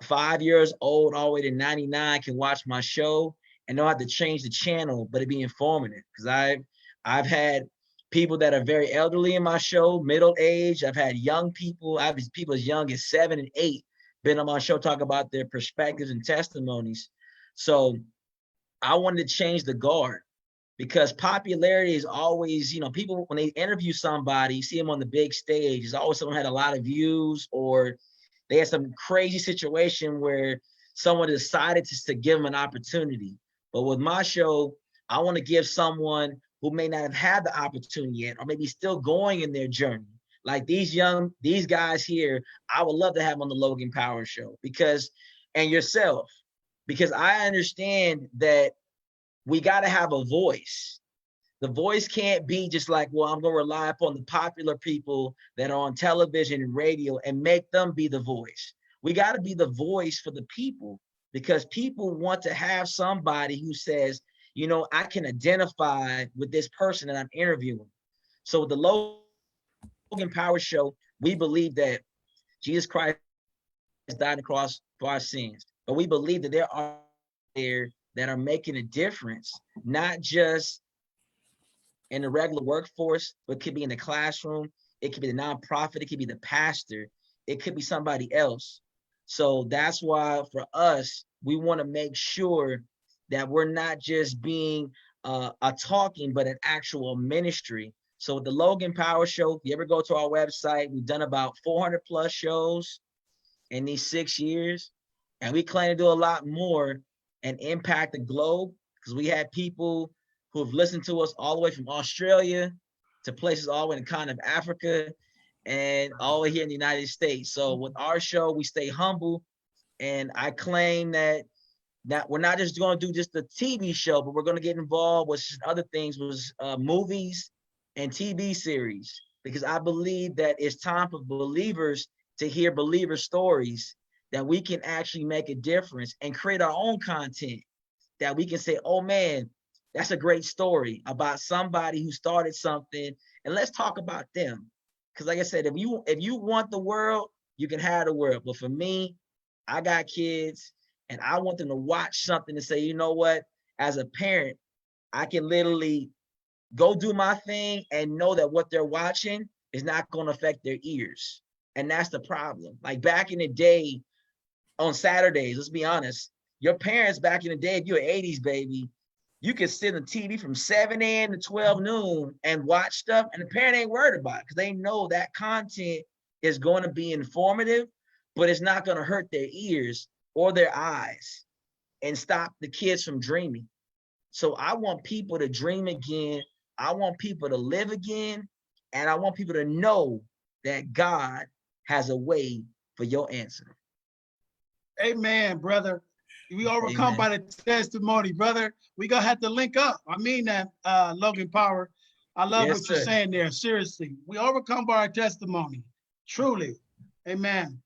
5 years old all the way to 99 can watch my show and don't have to change the channel, but it be informative. Because I've had people that are very elderly in my show, middle age. I've had young people. I've had people as young as 7 and 8 been on my show talk about their perspectives and testimonies. So I wanted to change the guard, because popularity is always, people, when they interview somebody, you see them on the big stage, it's always someone had a lot of views, or they had some crazy situation where someone decided to give them an opportunity. But with my show, I want to give someone who may not have had the opportunity yet, or maybe still going in their journey. Like these guys here, I would love to have on the Logan Power Show, and yourself, because I understand that we got to have a voice. The voice can't be just like, well, I'm going to rely upon the popular people that are on television and radio and make them be the voice. We got to be the voice for the people, because people want to have somebody who says, I can identify with this person that I'm interviewing. So with the Logan Power Show, we believe that Jesus Christ has died on the cross for our sins, but we believe that there are there that are making a difference, not just in the regular workforce, but it could be in the classroom, it could be the nonprofit, it could be the pastor, it could be somebody else. So that's why for us, we want to make sure that we're not just being a talking, but an actual ministry. So with the Logan Power Show, if you ever go to our website, we've done about 400 plus shows in these 6 years, and we claim to do a lot more and impact the globe. because we had people who have listened to us all the way from Australia to places all the way in the continent of Africa and all the way here in the United States. So with our show, we stay humble. And I claim that we're not just going to do just the TV show, but we're going to get involved with other things, was movies and TV series, because I believe that it's time for believers to hear believer stories, that we can actually make a difference and create our own content that we can say, oh man, that's a great story about somebody who started something, and let's talk about them. Because like I said, if you want the world, you can have the world. But for me, I got kids and I want them to watch something to say, you know what, as a parent, I can literally go do my thing and know that what they're watching is not going to affect their ears. And that's the problem. Like back in the day on Saturdays, let's be honest, your parents back in the day, if you're an 80s baby, you could sit on TV from 7 a.m. to 12 noon and watch stuff, and the parent ain't worried about it because they know that content is going to be informative, but it's not going to hurt their ears or their eyes and stop the kids from dreaming. So I want people to dream again. I want people to live again. And I want people to know that God has a way for your answer. Amen, brother. We overcome Amen. by the testimony, brother. We gonna have to link up. I mean that, Logan Power. I love Yes, what you're sir. saying there. Seriously, we overcome by our testimony. Truly, amen.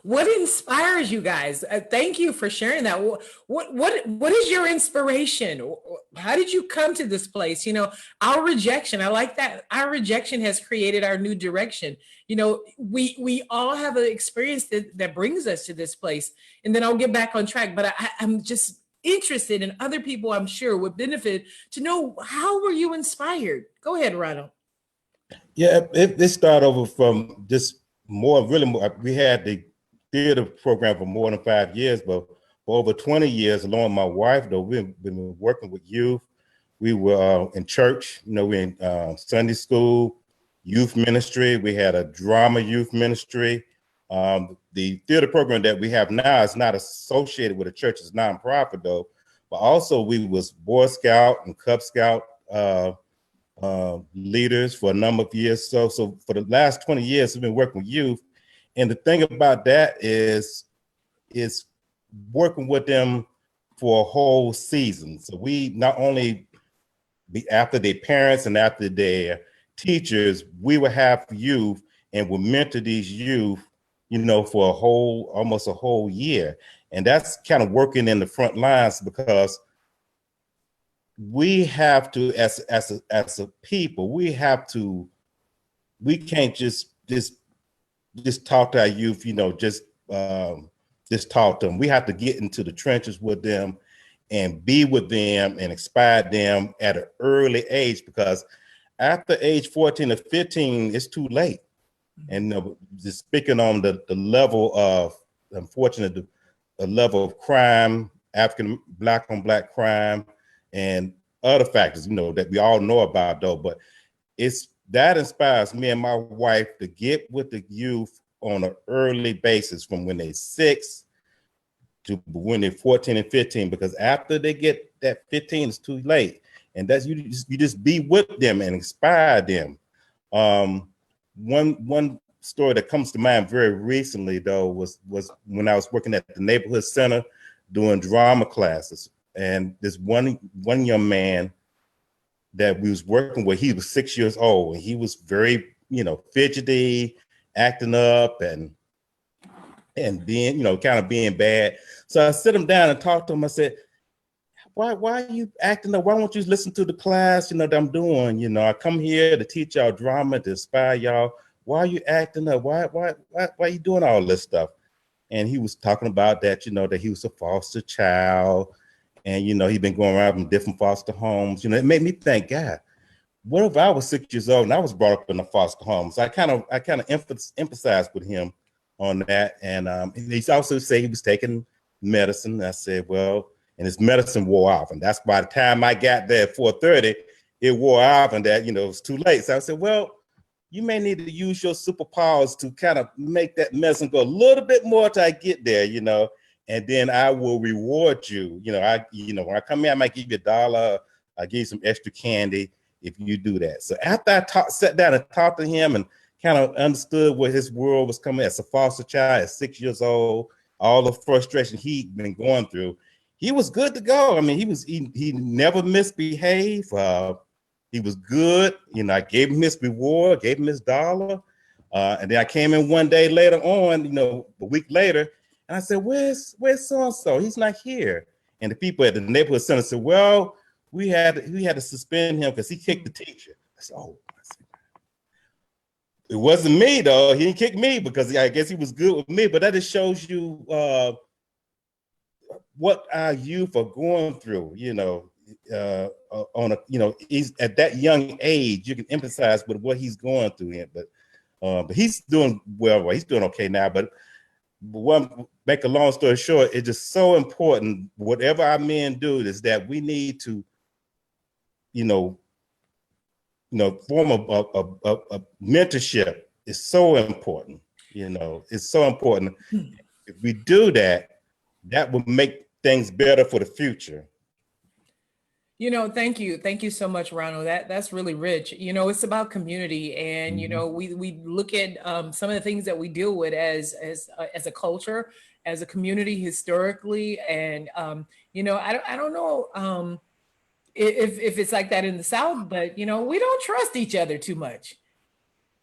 What inspires you guys? Thank you for sharing that. What is your inspiration? How did you come to this place? You know, our rejection. I like that. Our rejection has created our new direction. You know, we all have an experience that brings us to this place. And then I'll get back on track. But I'm just interested in other people. I'm sure would benefit to know, how were you inspired? Go ahead, Ronald. Yeah, it started over from just more, really more. We had the theater program for more than 5 years, but for over 20 years, along with my wife, though, we've been working with youth. We were in church, you know, we in Sunday school, youth ministry. We had a drama youth ministry. The theater program that we have now is not associated with a church, it's nonprofit though, but also we was Boy Scout and Cub Scout leaders for a number of years. So for the last 20 years, we've been working with youth. And the thing about that is working with them for a whole season. So we not only be after their parents and after their teachers, we will have youth and will mentor these youth, you know, for almost a whole year. And that's kind of working in the front lines, because we have to, as a people, we can't just talk to our youth, you know, just talk to them. We have to get into the trenches with them and be with them and inspire them at an early age, because after age 14 or 15, it's too late. And just speaking on the level of, unfortunately, the level of crime, Black on Black crime, and other factors, you know, that we all know about though, but that inspires me and my wife to get with the youth on an early basis, from when they're 6 to when they're 14 and 15, because after they get that 15, it's too late. And that's you just be with them and inspire them. One story that comes to mind very recently though was when I was working at the neighborhood center doing drama classes. And this one young man that we was working with, he was 6 years old, and he was very, you know, fidgety, acting up and being, you know, kind of being bad. So I sit him down and talked to him. I said, why are you acting up? Why won't you listen to the class, you know, that I'm doing? You know, I come here to teach y'all drama, to inspire y'all. Why are you acting up? Why are you doing all this stuff? And he was talking about that, you know, that he was a foster child. And, you know, he'd been going around in different foster homes. You know, it made me think, God, what if I was 6 years old and I was brought up in a foster home? So I kind of emphasized with him on that. And he also said he was taking medicine. I said, well, and his medicine wore off. And that's by the time I got there at 4:30, it wore off, and that, you know, it was too late. So I said, well, you may need to use your superpowers to kind of make that medicine go a little bit more till I get there, you know. and then I will reward you. When I come in, I might give you $1. I give you some extra candy if you do that. So after I sat down and talked to him and kind of understood where his world was coming as a foster child at 6 years old, all the frustration he'd been going through, he was good to go. I mean, he never misbehaved. He was good. I gave him his reward, gave him his $1. And then I came in one day later on, a week later, and I said, where's so-and-so? He's not here. And the people at the neighborhood center said, well, we had to suspend him because he kicked the teacher. I said, oh. It wasn't me, though. He didn't kick me because I guess he was good with me. But that just shows you what our youth are going through, he's at that young age, you can empathize with what he's going through. But he's doing well. He's doing okay now. But make a long story short, it's just so important. Whatever our men do is that we need to, form a mentorship is so important. It's so important. If we do that, that will make things better for the future. Thank you. Thank you so much, Ronald. That's really rich. It's about community, and we look at some of the things that we deal with as a culture, as a community historically, and I don't know if it's like that in the South, but we don't trust each other too much,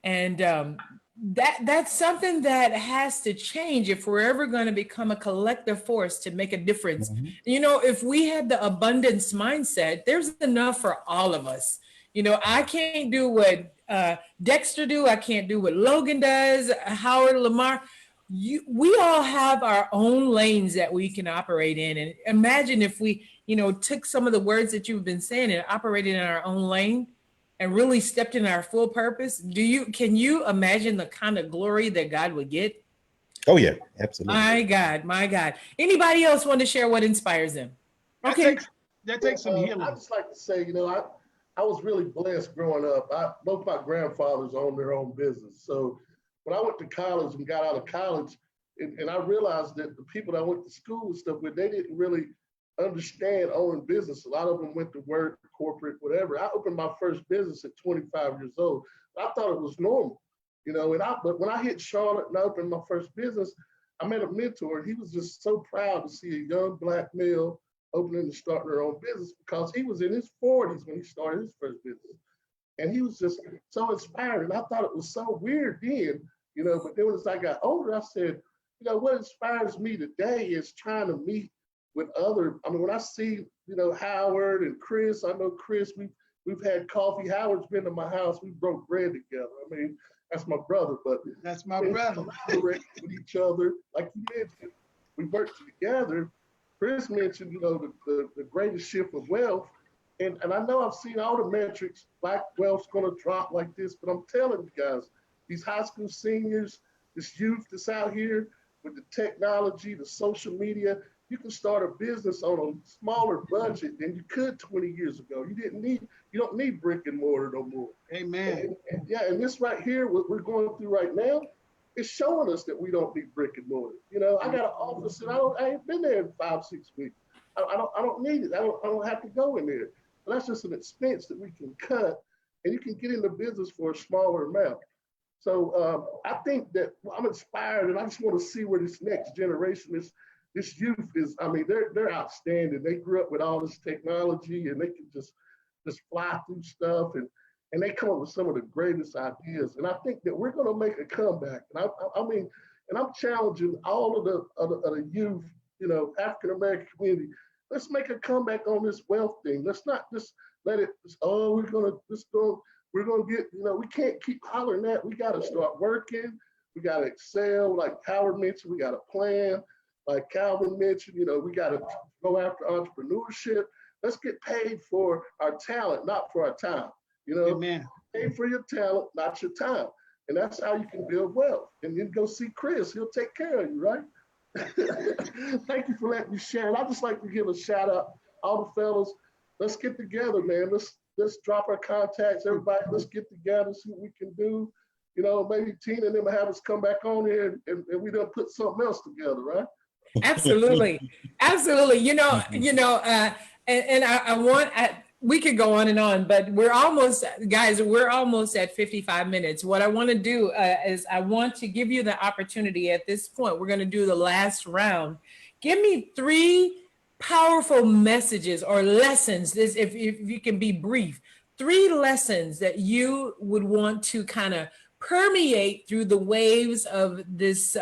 and that's something that has to change if we're ever going to become a collective force to make a difference. If we had the abundance mindset, there's enough for all of us. I can't do what Dexter do. I can't do what Logan does, Howard, Lamar. We all have our own lanes that we can operate in. And imagine if we, took some of the words that you've been saying and operated in our own lane and really stepped in our full purpose. Can you imagine the kind of glory that God would get? Oh yeah, absolutely. My God. Anybody else want to share what inspires them? Okay. That takes some healing. I just like to say, I was really blessed growing up. Both my grandfathers owned their own business. So when I went to college and got out of college, and I realized that the people that I went to school and stuff with, they didn't really understand owning business. A lot of them went to work, corporate, whatever. I opened my first business at 25 years old. I thought it was normal, but when I hit Charlotte and I opened my first business, I met a mentor, and he was just so proud to see a young Black male opening and starting their own business, because he was in his 40s when he started his first business. And he was just so inspired. And I thought it was so weird then, but then as I got older, I said, what inspires me today is trying to meet with when I see, Howard and Chris, I know Chris, we've had coffee. Howard's been to my house. We broke bread together. I mean, that's my brother, but that's my brother. With each other, like you mentioned, we work together. Chris mentioned, the greatest shift of wealth. And I know I've seen all the metrics, Black wealth's gonna drop like this, but I'm telling you guys, these high school seniors, this youth that's out here with the technology, the social media, you can start a business on a smaller budget than you could 20 years ago. You don't need brick and mortar no more. Amen. And this right here, what we're going through right now, it's showing us that we don't need brick and mortar. I got an office and I ain't been there in 5-6 weeks. I don't need it. I don't have to go in there. But that's just an expense that we can cut, and you can get into business for a smaller amount. So I think that I'm inspired, and I just want to see where this next generation is. This youth is, they're outstanding. They grew up with all this technology, and they can just fly through stuff, and they come up with some of the greatest ideas. And I think that we're going to make a comeback. And I'm challenging all of the youth, African American community. Let's make a comeback on this wealth thing. Let's not just let it. We're gonna get. We can't keep hollering that. We got to start working. We got to excel. Like Howard mentioned, we got a plan. Like Calvin mentioned, we got to go after entrepreneurship. Let's get paid for our talent, not for our time. Amen. Pay for your talent, not your time. And that's how you can build wealth. And then go see Chris. He'll take care of you, right? Thank you for letting me share. And I'd just like to give a shout out, all the fellas. Let's get together, man. Let's drop our contacts, everybody. Let's get together, see what we can do. Maybe Tina and them have us come back on here and we done put something else together, right? Absolutely. Absolutely. And we could go on and on, but we're almost at 55 minutes. What I want to do is I want to give you the opportunity at this point. We're going to do the last round. Give me 3 powerful messages or lessons, if you can be brief, 3 lessons that you would want to kind of permeate through the waves of this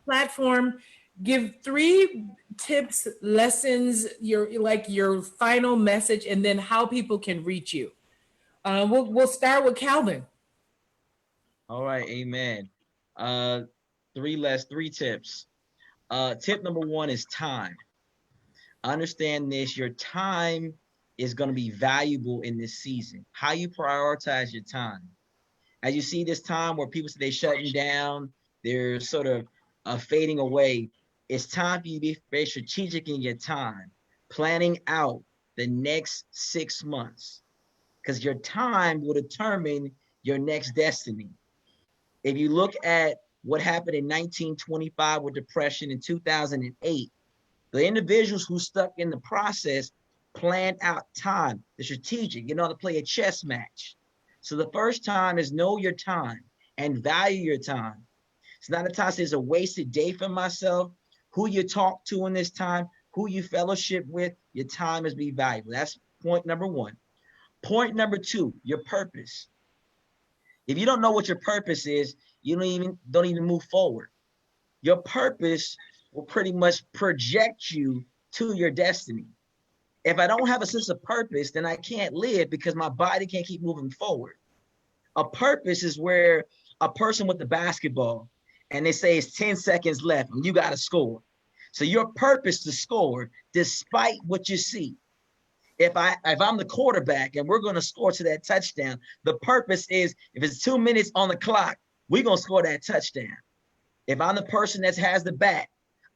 platform. Give 3 tips, lessons, your final message, and then how people can reach you. We'll start with Calvin. All right, amen. 3 tips. Tip number 1 is time. Understand this, your time is going to be valuable in this season. How you prioritize your time. As you see this time where people say they're shutting down, they're sort of fading away, it's time for you to be very strategic in your time, planning out the next 6 months, because your time will determine your next destiny. If you look at what happened in 1925 with depression, in 2008, the individuals who stuck in the process planned out time, the strategic, you know, to play a chess match. So the first time is know your time and value your time. It's not a time that says a wasted day for myself. Who you talk to in this time, who you fellowship with, your time is be valuable. That's point number 1. Point number 2, your purpose. If you don't know what your purpose is, you don't even move forward. Your purpose will pretty much project you to your destiny. If I don't have a sense of purpose, then I can't live because my body can't keep moving forward. A purpose is where a person with the basketball and they say it's 10 seconds left and you got to score. So your purpose to score despite what you see. If I'm the quarterback and we're going to score to that touchdown, the purpose is if it's 2 minutes on the clock, we're going to score that touchdown. If I'm the person that has the bat,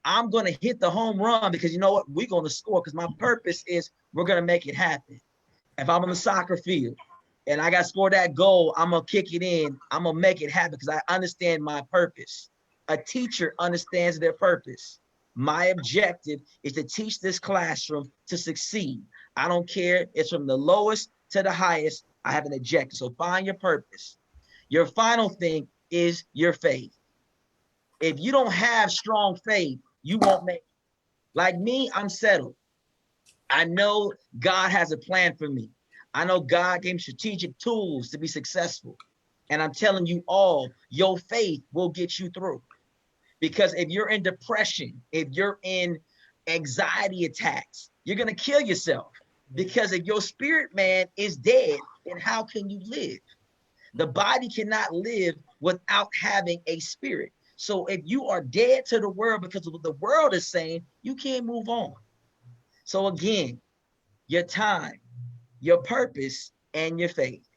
I'm going to hit the home run because you know what? We're going to score because my purpose is we're going to make it happen. If I'm on the soccer field and I got to score that goal, I'm going to kick it in. I'm going to make it happen because I understand my purpose. A teacher understands their purpose. My objective is to teach this classroom to succeed. I don't care. It's from the lowest to the highest. I have an objective. So find your purpose. Your final thing is your faith. If you don't have strong faith, you won't make it. Like me, I'm settled. I know God has a plan for me. I know God gave me strategic tools to be successful. And I'm telling you all, your faith will get you through. Because if you're in depression, if you're in anxiety attacks, you're going to kill yourself. Because if your spirit man is dead, then how can you live? The body cannot live without having a spirit. So if you are dead to the world because of what the world is saying, you can't move on. So again, your time, your purpose, and your faith.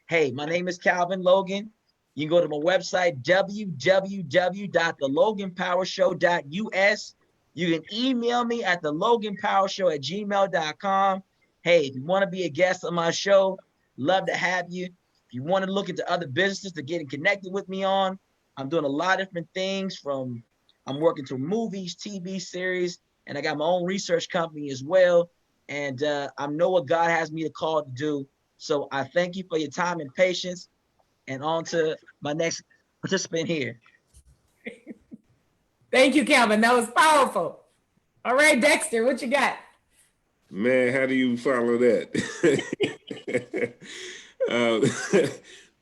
Hey, my name is Calvin Logan. You can go to my website, www.theloganpowershow.us. You can email me at theloganpowershow@gmail.com. Hey, if you want to be a guest on my show, love to have you. If you want to look into other businesses to get connected with me on, I'm doing a lot of different things I'm working to movies, TV series, and I got my own research company as well. And I know what God has me to call to do. So I thank you for your time and patience. And on to my next participant here. Thank you, Calvin. That was powerful. All right, Dexter, what you got? Man, how do you follow that?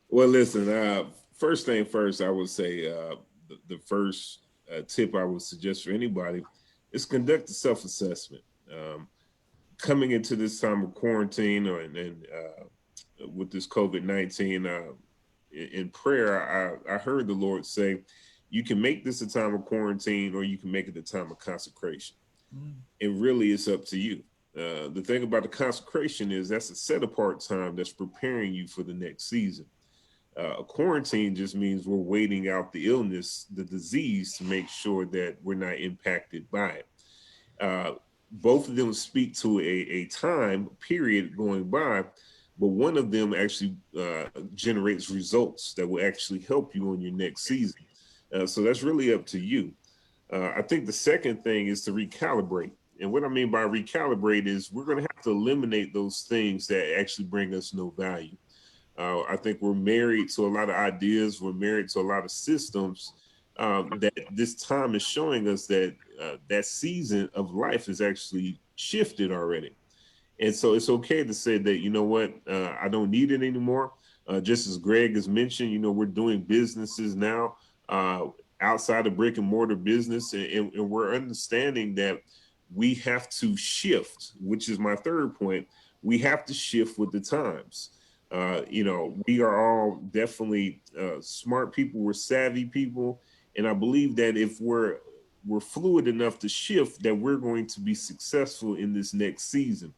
Well, listen, first thing first, I would say the first tip I would suggest for anybody is conduct a self-assessment. Coming into this time of quarantine and with this COVID-19, in prayer, I heard the Lord say, you can make this a time of quarantine or you can make it a time of consecration. It really is up to you. The thing about the consecration is that's a set apart time that's preparing you for the next season. A quarantine just means we're waiting out the illness, the disease, to make sure that we're not impacted by it. Both of them speak to a time period going by, but one of them actually generates results that will actually help you on your next season. So that's really up to you. I think the second thing is to recalibrate. And what I mean by recalibrate is we're going to have to eliminate those things that actually bring us no value. I think we're married to a lot of ideas. We're married to a lot of systems that this time is showing us that that season of life is actually shifted already. And so it's okay to say that, you know what, I don't need it anymore. Just as Greg has mentioned, you know, we're doing businesses now outside of brick and mortar business, and we're understanding that we have to shift, which is my third point. We have to shift with the times. You know, we are all definitely smart people. We're savvy people, and I believe that if we're fluid enough to shift, that we're going to be successful in this next season.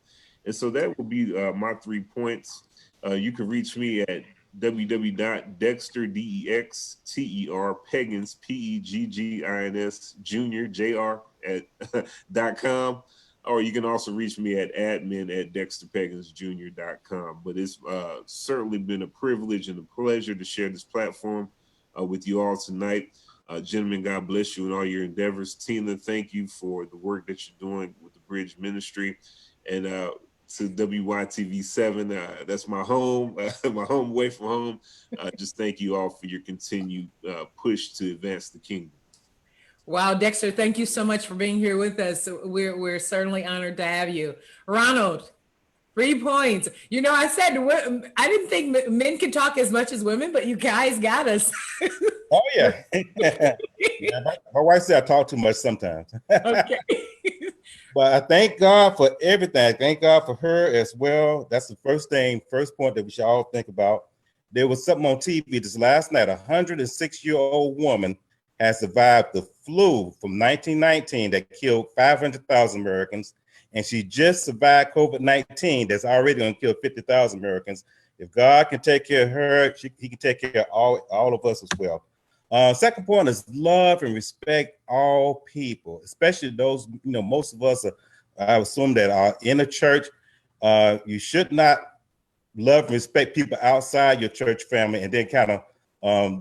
And so that will be my 3 points. You can reach me at www.dexter, D-E-X-T-E-R, Peggins, P-E-G-G-I-N-S, Junior, J-R, .com. Or you can also reach me at admin@dexterpegginsjr.com. But it's certainly been a privilege and a pleasure to share this platform with you all tonight. Gentlemen, God bless you in all your endeavors. Tina, thank you for the work that you're doing with the Bridge Ministry. And to WYTV7, that's my home, my home away from home. Just thank you all for your continued push to advance the kingdom. Wow, Dexter, thank you so much for being here with us. We're certainly honored to have you. Ronald, 3 points. You know, I said I didn't think men could talk as much as women, but you guys got us. Oh yeah. Yeah, my wife said I talk too much sometimes. Okay. But I thank God for everything. I thank God for her as well. That's the first point that we should all think about. There was something on TV this last night. A 106-year-old woman has survived the flu from 1919 that killed 500,000 Americans. And she just survived COVID-19 that's already going to kill 50,000 Americans. If God can take care of her, he can take care of all of us as well. Second point is love and respect all people, especially those, you know, most of us I assume that are in a church. You should not love and respect people outside your church family and then kind of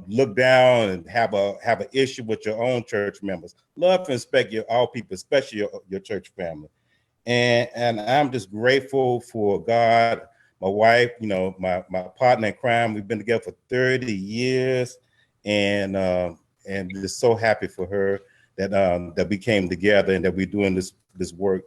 look down and have an issue with your own church members. Love and respect all people, especially your church family. And I'm just grateful for God, my wife, you know, my partner in crime. We've been together for 30 years. And just so happy for her that we came together and that we're doing this work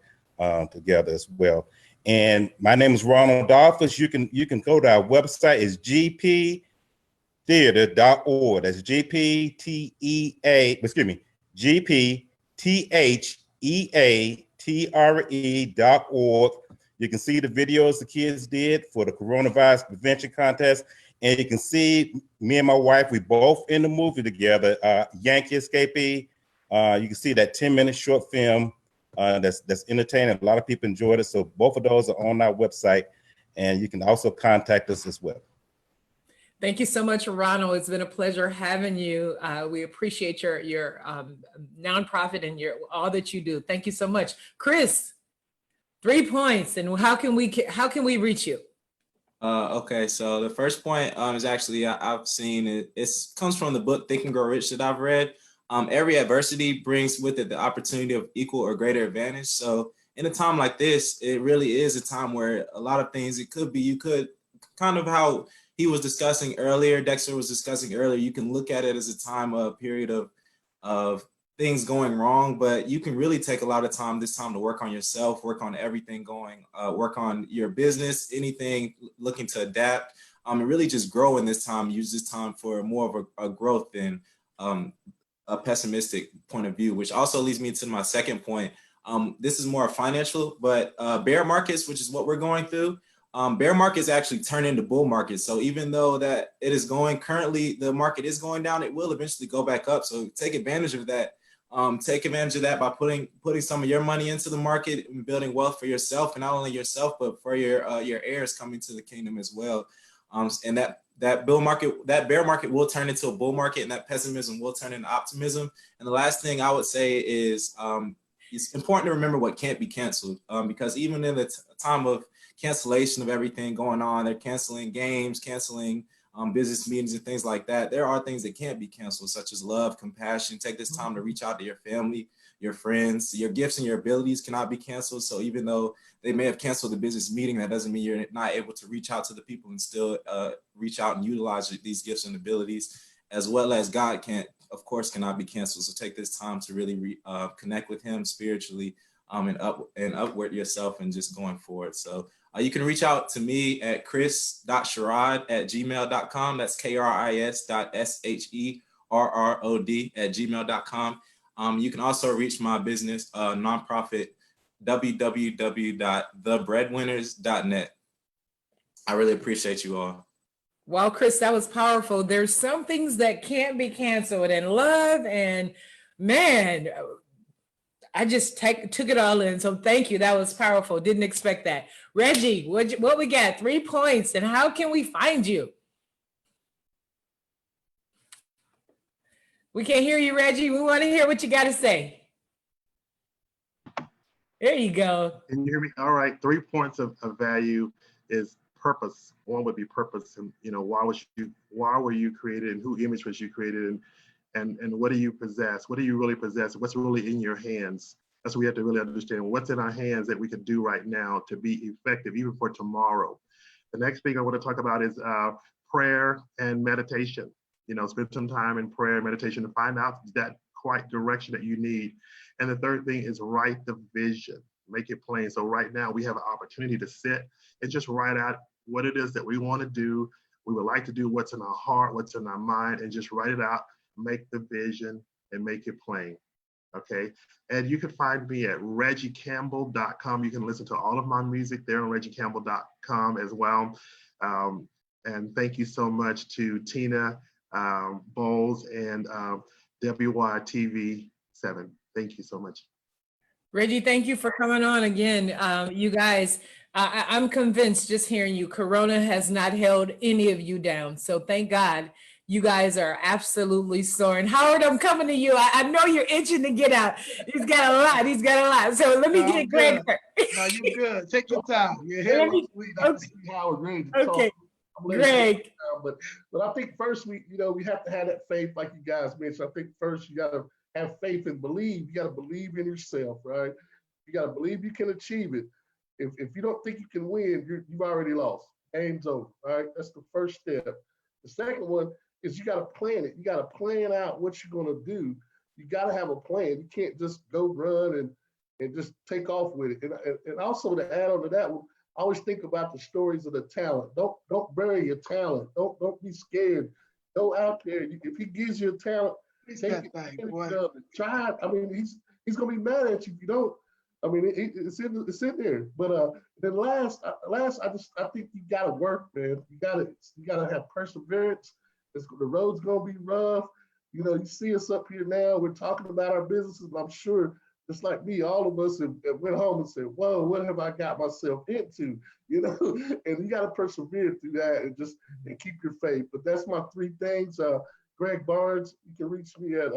together as well. And my name is Ronald Dolphus. You can go to our website. It's gptheater.org. That's gptheatre.org. You can see the videos the kids did for the coronavirus prevention contest. And you can see me and my wife, we both in the movie together, Yankee Escapee. You can see that 10-minute short film that's entertaining. A lot of people enjoyed it. So both of those are on our website. And you can also contact us as well. Thank you so much, Ronald. It's been a pleasure having you. We appreciate your nonprofit and all that you do. Thank you so much. Chris, 3 points. And how can we reach you? Okay, so the first point is actually I've seen it. It comes from the book Think and Grow Rich that I've read. Every adversity brings with it the opportunity of equal or greater advantage. So in a time like this, it really is a time where a lot of things, you could kind of how he was discussing earlier, Dexter was discussing earlier, you can look at it as a time, a period of things going wrong, but you can really take a lot of time this time to work on yourself, work on everything work on your business, anything looking to adapt, and really just grow in this time. Use this time for more of a growth than a pessimistic point of view, which also leads me to my second point. This is more financial, but bear markets, which is what we're going through, bear markets actually turn into bull markets. So even though that it is currently the market is going down, it will eventually go back up. So take advantage of that. Take advantage of that by putting some of your money into the market and building wealth for yourself, and not only yourself, but for your heirs coming to the kingdom as well. And that bear market will turn into a bull market, and that pessimism will turn into optimism. And the last thing I would say is it's important to remember what can't be canceled, because even in the time of cancellation of everything going on, they're canceling games, canceling business meetings and things like that, there are things that can't be canceled, such as love, compassion. Take this time to reach out to your family, your friends. Your gifts and your abilities cannot be canceled. So even though they may have canceled the business meeting, that doesn't mean you're not able to reach out to the people and still reach out and utilize these gifts and abilities, as well as God cannot be canceled. So take this time to really connect with him spiritually, and upward yourself and just going forward. So you can reach out to me at chris.sherrod@gmail.com. That's KRIS.SHERROD@gmail.com. You can also reach my business nonprofit, www.thebreadwinners.net. I really appreciate you all. Well, Chris, that was powerful. There's some things that can't be canceled, and love, and man, I just took it all in. So thank you. That was powerful. Didn't expect that. Reggie, what we got? 3 points, and how can we find you? We can't hear you, Reggie. We want to hear what you got to say. There you go. Can you hear me? All right. 3 points of value is purpose. One would be purpose, and why were you created, and who image was you created, and what do you possess? What do you really possess? What's really in your hands? That's what we have to really understand. What's in our hands that we can do right now to be effective, even for tomorrow. The next thing I want to talk about is prayer and meditation. Spend some time in prayer and meditation to find out that quiet direction that you need. And the third thing is write the vision, make it plain. So right now we have an opportunity to sit and just write out what it is that we want to do. We would like to do what's in our heart, what's in our mind, and just write it out, make the vision, and make it plain. Okay. And you can find me at reggiecampbell.com. You can listen to all of my music there on reggiecampbell.com as well. And thank you so much to Tina Bowles and WYTV7. Thank you so much. Reggie, thank you for coming on again. You guys, I'm convinced just hearing you, Corona has not held any of you down. So thank God you guys are absolutely soaring. Howard, I'm coming to you. I know you're itching to get out. He's got a lot. So let me get Greg. No, you're good. Take your time. You're here last week. I see Howard ready to talk. Okay, Greg. But I think first we have to have that faith, like you guys mentioned. I think first you got to have faith and believe. You got to believe in yourself, right? You got to believe you can achieve it. If you don't think you can win, you've already lost. Game's over, right? That's the first step. The second one is you got to plan it. You got to plan out what you're going to do. You got to have a plan. You can't just go run and just take off with it. And also to add on to that one, I always think about the stories of the talent. Don't bury your talent. Don't be scared. Go out there. If he gives you a talent, take it. Try it. I mean, he's gonna be mad at you if you don't. I mean, it's in there. But then last, I think you gotta work, man. You gotta have perseverance. The road's gonna be rough. You see us up here now. We're talking about our businesses, but I'm sure, just like me, all of us have went home and said, "Whoa, what have I got myself into?" And you got to persevere through that and keep your faith. But that's my 3 things. Greg Barnes, you can reach me at.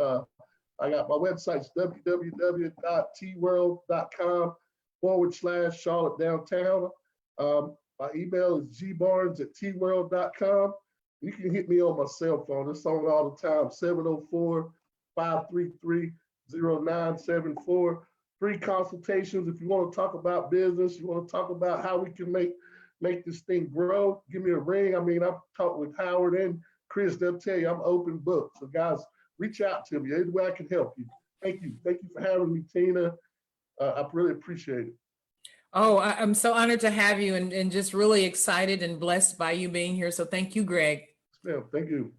I got my website's www.tworld.com/Charlotte Downtown. My email is gbarnes@tworld.com. You can hit me on my cell phone. It's on all the time, 704-533-0974. Free consultations. If you want to talk about business, you want to talk about how we can make this thing grow, give me a ring. I mean, I've talked with Howard and Chris. They'll tell you I'm open book. So guys, reach out to me. Any way I can help you. Thank you. Thank you for having me, Tina. I really appreciate it. Oh, I'm so honored to have you and just really excited and blessed by you being here. So thank you, Greg. Yeah, thank you.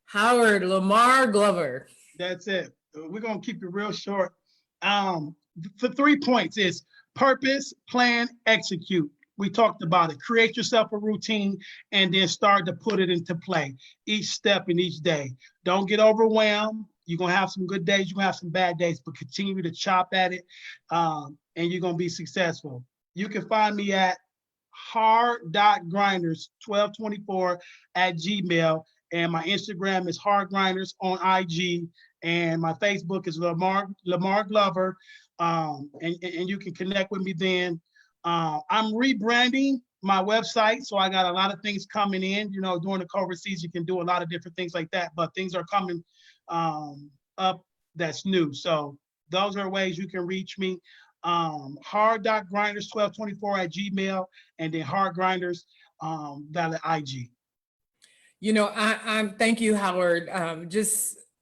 Howard Lamar Glover. That's it. We're going to keep it real short. The 3 points is purpose, plan, execute. We talked about it. Create yourself a routine and then start to put it into play each step in each day. Don't get overwhelmed. You're going to have some good days. You're going to have some bad days, but continue to chop at it, and you're going to be successful. You can find me at hard.grinders1224@gmail, and my Instagram is hardgrinders on IG, and my Facebook is Lamar Glover, and you can connect with me then. I'm rebranding my website. So I got a lot of things coming in. You know, during the COVID season, you can do a lot of different things like that, but things are coming up that's new. So those are ways you can reach me. hard.grinders1224@gmail, and then hardgrinders.IG. You know, I'm thank you, Howard.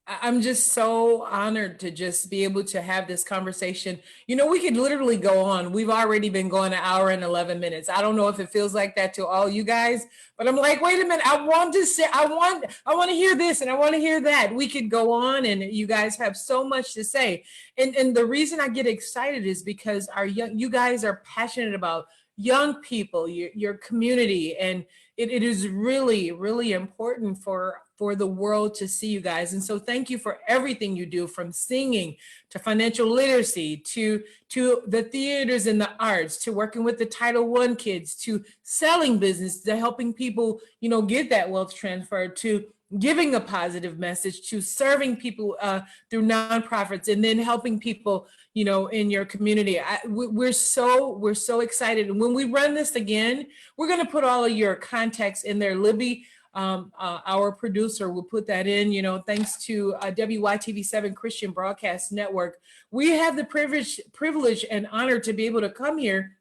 I'm just so honored to just be able to have this conversation. You know, we could literally go on. We've already been going an hour and 11 minutes. I don't know if it feels like that to all you guys, but I'm like, wait a minute. I want to say, I want to hear this and I want to hear that. We could go on, and you guys have so much to say. And the reason I get excited is because you guys are passionate about young people, your community, and it is really, really important for the world to see you guys. And so thank you for everything you do, from singing to financial literacy, to the theaters and the arts, to working with the Title I kids, to selling business, to helping people, you know, get that wealth transfer, to giving a positive message, to serving people through nonprofits, and then helping people, you know, in your community. We're so excited. And when we run this again, we're going to put all of your contacts in there. Libby, our producer, will put that in. You know, thanks to WYTV7 Christian Broadcast Network, we have the privilege and honor to be able to come here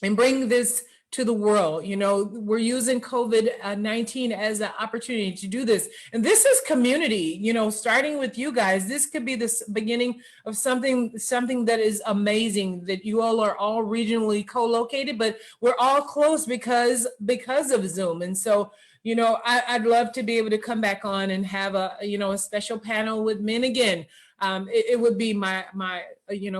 and bring this to the world. You know, we're using COVID-19 as an opportunity to do this. And this is community, you know, starting with you guys. This could be the beginning of something that is amazing, that you all are all regionally co-located, but we're all close because of Zoom. And so, you know, I'd love to be able to come back on and have a special panel with men again. It would be my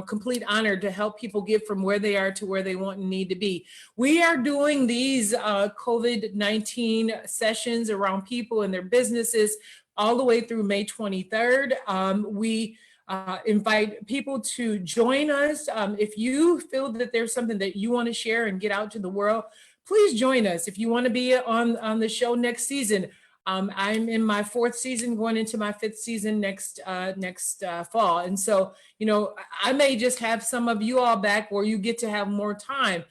complete honor to help people get from where they are to where they want and need to be. We are doing these COVID-19 sessions around people and their businesses all the way through May 23rd. We invite people to join us. If you feel that there's something that you want to share and get out to the world, please join us. If you want to be on the show next season, I'm in my 4th season, going into my 5th season next fall. And so, you know, I may just have some of you all back where you get to have more time.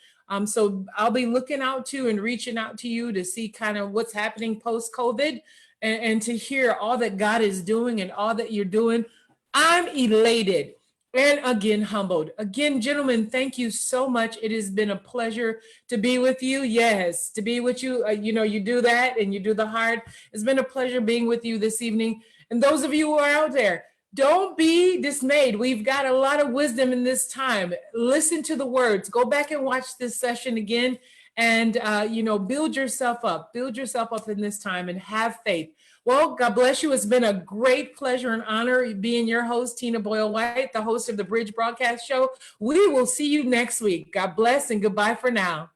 So I'll be looking out to and reaching out to you to see kind of what's happening post-COVID, and to hear all that God is doing and all that you're doing. I'm elated. And again, humbled. Again, gentlemen, thank you so much. It has been a pleasure to be with you. Yes, to be with you. You know, you do that and you do the hard. It's been a pleasure being with you this evening. And those of you who are out there, don't be dismayed. We've got a lot of wisdom in this time. Listen to the words. Go back and watch this session again, and build yourself up. Build yourself up in this time, and have faith. Well, God bless you. It's been a great pleasure and honor being your host, Tina Boyle White, the host of the Bridge Broadcast Show. We will see you next week. God bless, and goodbye for now.